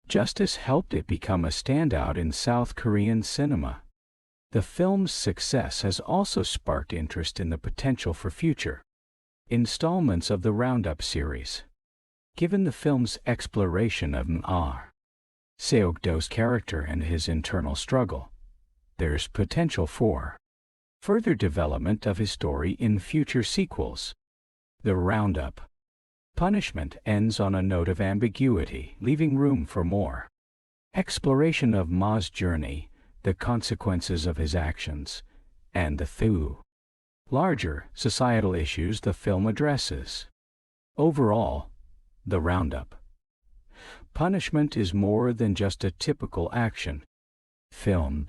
justice helped it become a standout in South Korean cinema. The film's success has also sparked interest in the potential for future installments of the Roundup series. Given the film's exploration of Seok-do's character and his internal struggle, there's potential for further development of his story in future sequels. The Roundup Punishment ends on a note of ambiguity, leaving room for more exploration of Ma's journey, the consequences of his actions, and the larger societal issues the film addresses. Overall, The Roundup Punishment is more than just a typical action film.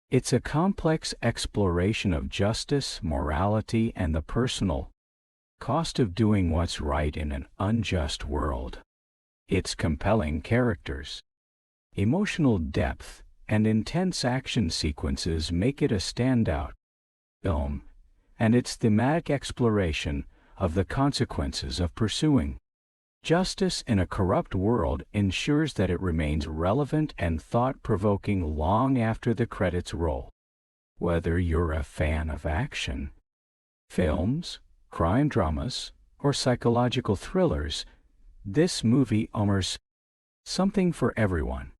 It's a complex exploration of justice, morality, and the personal cost of doing what's right in an unjust world. Its compelling characters, emotional depth, and intense action sequences make it a standout film, and its thematic exploration of the consequences of pursuing justice in a corrupt world ensures that it remains relevant and thought-provoking long after the credits roll. Whether you're a fan of action films, crime dramas, or psychological thrillers, this movie offers something for everyone.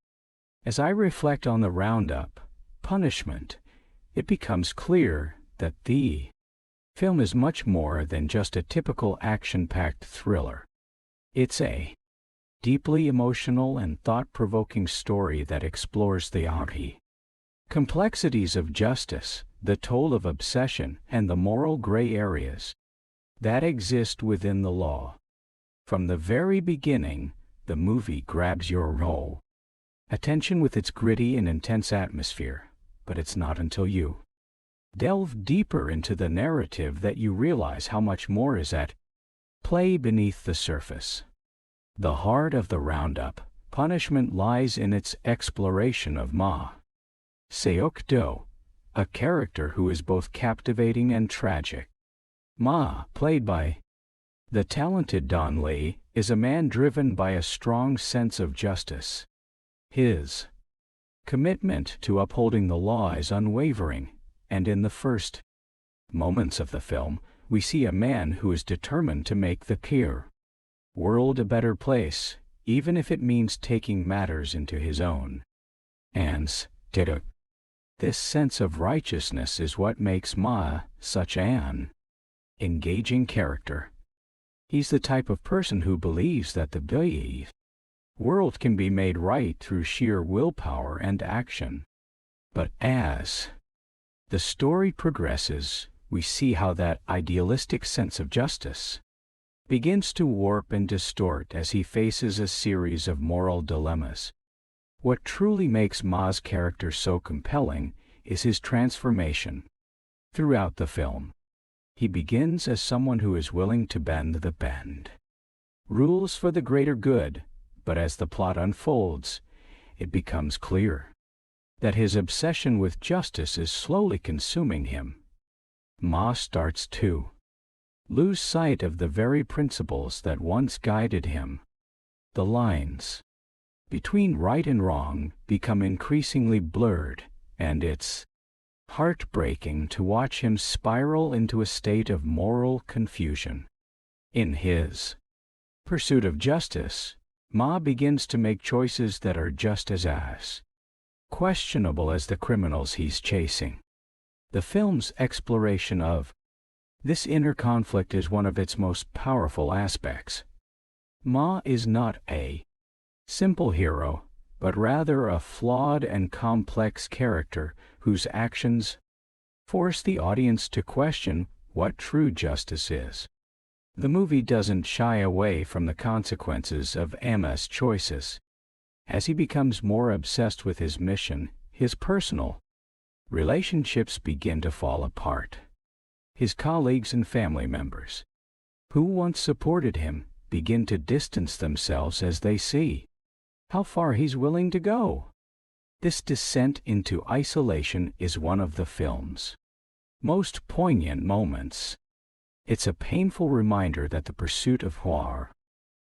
As I reflect on The Roundup Punishment, it becomes clear that the film is much more than just a typical action-packed thriller. It's a deeply emotional and thought-provoking story that explores the complexities of justice, the toll of obsession, and the moral gray areas that exist within the law. From the very beginning, the movie grabs your attention with its gritty and intense atmosphere, but it's not until you delve deeper into the narrative that you realize how much more is at play beneath the surface. The heart of The Roundup Punishment lies in its exploration of Seok-do, a character who is both captivating and tragic. Ma, played by the talented Don Lee, is a man driven by a strong sense of justice. His commitment to upholding the law is unwavering, and in the first moments of the film, we see a man who is determined to make the queer world a better place, even if it means taking matters into his own hands. This sense of righteousness is what makes Ma such an engaging character. He's the type of person who believes that the world can be made right through sheer willpower and action. But as the story progresses, we see how that idealistic sense of justice begins to warp and distort as he faces a series of moral dilemmas. What truly makes Ma's character so compelling is his transformation. Throughout the film, he begins as someone who is willing to bend the rules for the greater good, but as the plot unfolds, it becomes clear that his obsession with justice is slowly consuming him. Ma starts to lose sight of the very principles that once guided him. The lines between right and wrong become increasingly blurred, and it's heartbreaking to watch him spiral into a state of moral confusion. In his pursuit of justice, Ma begins to make choices that are just as questionable as the criminals he's chasing. The film's exploration of this inner conflict is one of its most powerful aspects. Ma is not a simple hero, but rather a flawed and complex character whose actions force the audience to question what true justice is. The movie doesn't shy away from the consequences of Ma's choices. As he becomes more obsessed with his mission, his personal relationships begin to fall apart. His colleagues and family members, who once supported him, begin to distance themselves as they see how far he's willing to go. This descent into isolation is one of the film's most poignant moments. It's a painful reminder that the pursuit of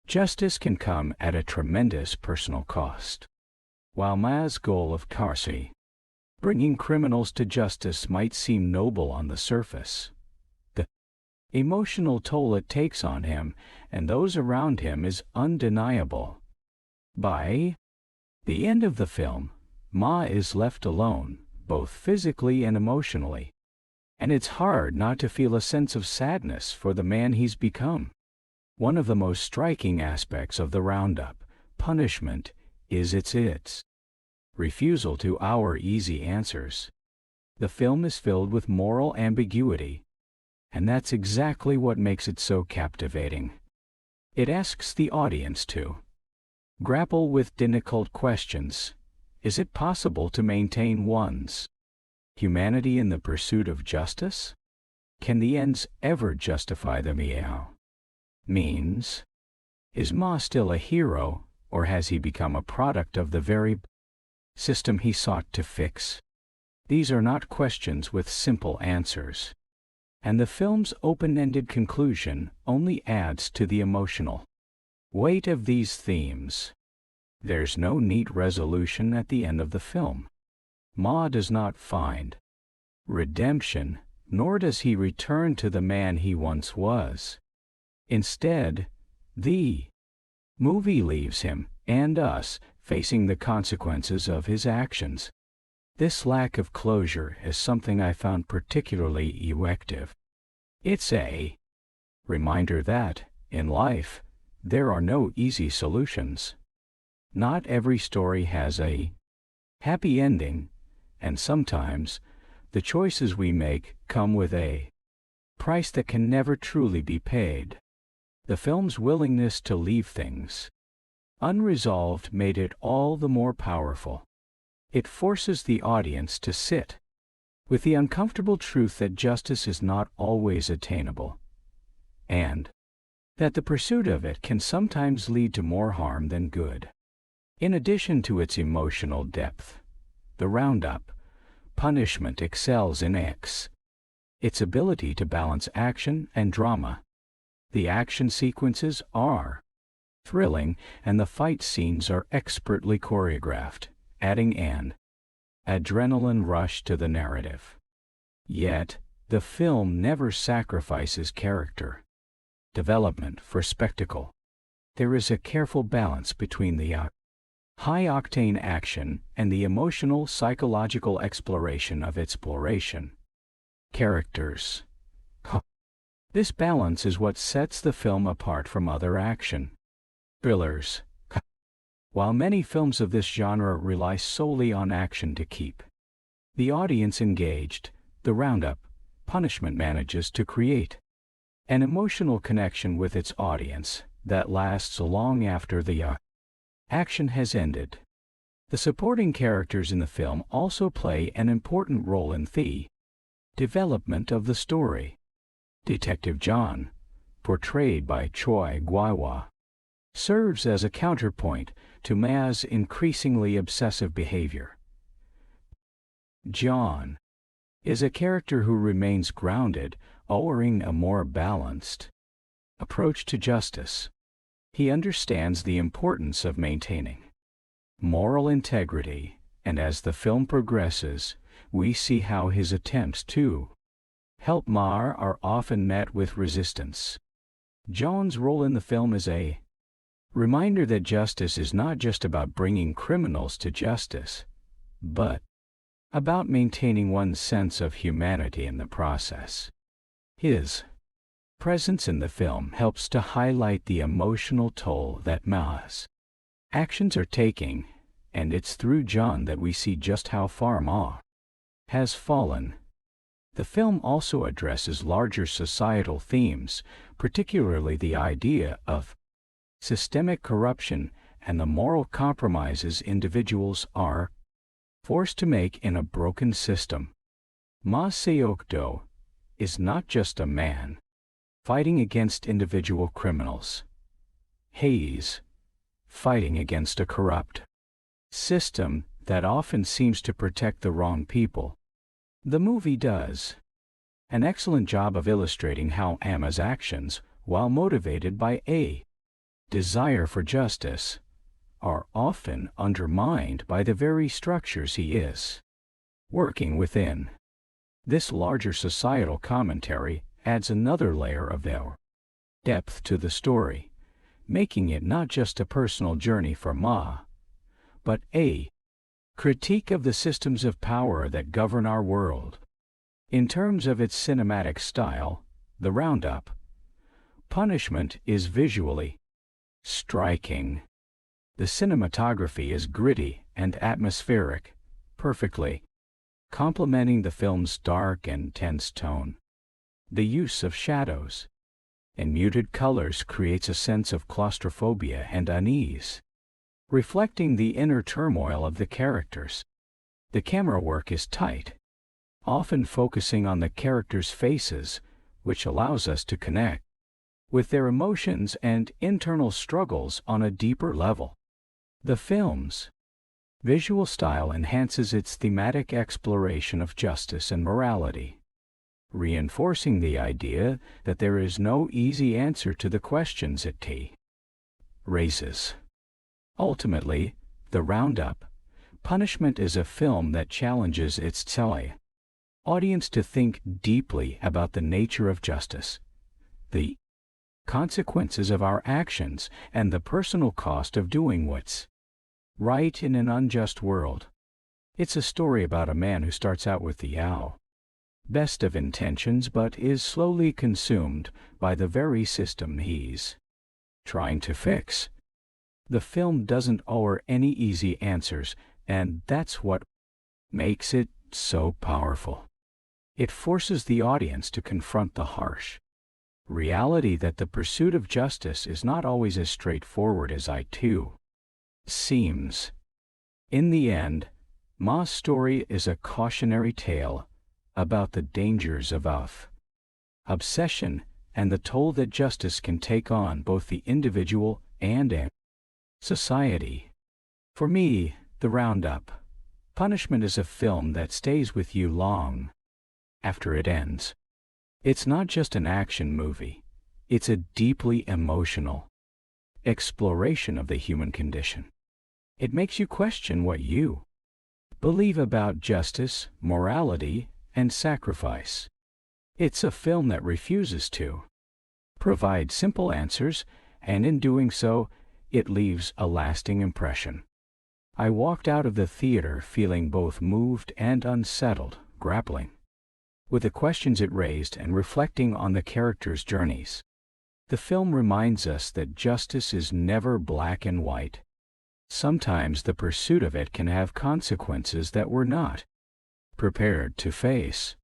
justice can come at a tremendous personal cost. While Ma's goal of bringing criminals to justice might seem noble on the surface, the emotional toll it takes on him and those around him is undeniable. By the end of the film, Ma is left alone, both physically and emotionally, and it's hard not to feel a sense of sadness for the man he's become. One of the most striking aspects of the Roundup punishment is its refusal to our easy answers. The film is filled with moral ambiguity, and that's exactly what makes it so captivating. It asks the audience to grapple with difficult questions. Is it possible to maintain one's humanity in the pursuit of justice? Can the ends ever justify the means? Is Ma still a hero, or has he become a product of the very system he sought to fix? These are not questions with simple answers, and the film's open-ended conclusion only adds to the emotional weight of these themes. There's no neat resolution at the end of the film. Ma does not find redemption, nor does he return to the man he once was. Instead, the movie leaves him, and us, facing the consequences of his actions. This lack of closure is something I found particularly effective. It's a reminder that, in life, there are no easy solutions. Not every story has a happy ending, and sometimes the choices we make come with a price that can never truly be paid. The film's willingness to leave things unresolved made it all the more powerful. It forces the audience to sit with the uncomfortable truth that justice is not always attainable, and that the pursuit of it can sometimes lead to more harm than good. In addition to its emotional depth, the Roundup Punishment excels in its ability to balance action and drama. The action sequences are thrilling, and the fight scenes are expertly choreographed, adding an adrenaline rush to the narrative. Yet, the film never sacrifices character development for spectacle. There is a careful balance between the high-octane action and the emotional, psychological exploration of exploration. Characters. This balance is what sets the film apart from other action thrillers. While many films of this genre rely solely on action to keep the audience engaged, the Roundup, Punishment manages to create an emotional connection with its audience that lasts long after the action has ended. The supporting characters in the film also play an important role in the development of the story. Detective John, portrayed by Choi Gwa-wha, serves as a counterpoint to Ma's increasingly obsessive behavior. John is a character who remains grounded, offering a more balanced approach to justice. He understands the importance of maintaining moral integrity, and as the film progresses, we see how his attempts to help Ma are often met with resistance. John's role in the film is a reminder that justice is not just about bringing criminals to justice, but about maintaining one's sense of humanity in the process. His presence in the film helps to highlight the emotional toll that Ma's actions are taking, and it's through John that we see just how far Ma has fallen. The film also addresses larger societal themes, particularly the idea of systemic corruption and the moral compromises individuals are forced to make in a broken system. Ma Seok-do is not just a man fighting against individual criminals. He's fighting against a corrupt system that often seems to protect the wrong people. The movie does an excellent job of illustrating how Ma's actions, while motivated by a desire for justice, are often undermined by the very structures he is working within. This larger societal commentary adds another layer of their depth to the story, making it not just a personal journey for Ma, but a critique of the systems of power that govern our world. In terms of its cinematic style, the Roundup, Punishment is visually striking. The cinematography is gritty and atmospheric, perfectly complementing the film's dark and tense tone. The use of shadows and muted colors creates a sense of claustrophobia and unease, reflecting the inner turmoil of the characters. The camera work is tight, often focusing on the characters' faces, which allows us to connect with their emotions and internal struggles on a deeper level. The film's visual style enhances its thematic exploration of justice and morality, reinforcing the idea that there is no easy answer to the questions it raises. Ultimately, the Roundup, Punishment is a film that challenges its audience to think deeply about the nature of justice, the consequences of our actions, and the personal cost of doing what's right in an unjust world. It's a story about a man who starts out with the best of intentions but is slowly consumed by the very system he's trying to fix. The film doesn't offer any easy answers, and that's what makes it so powerful. It forces the audience to confront the harsh reality that the pursuit of justice is not always as straightforward as it seems. In the end, Ma's story is a cautionary tale about the dangers of obsession and the toll that justice can take on both the individual and society. For me, the Roundup, Punishment is a film that stays with you long after it ends. It's not just an action movie. It's a deeply emotional exploration of the human condition. It makes you question what you believe about justice, morality, and sacrifice. It's a film that refuses to provide simple answers, and in doing so, it leaves a lasting impression. I walked out of the theater feeling both moved and unsettled, grappling with the questions it raised and reflecting on the characters' journeys. The film reminds us that justice is never black and white. Sometimes the pursuit of it can have consequences that we're not prepared to face.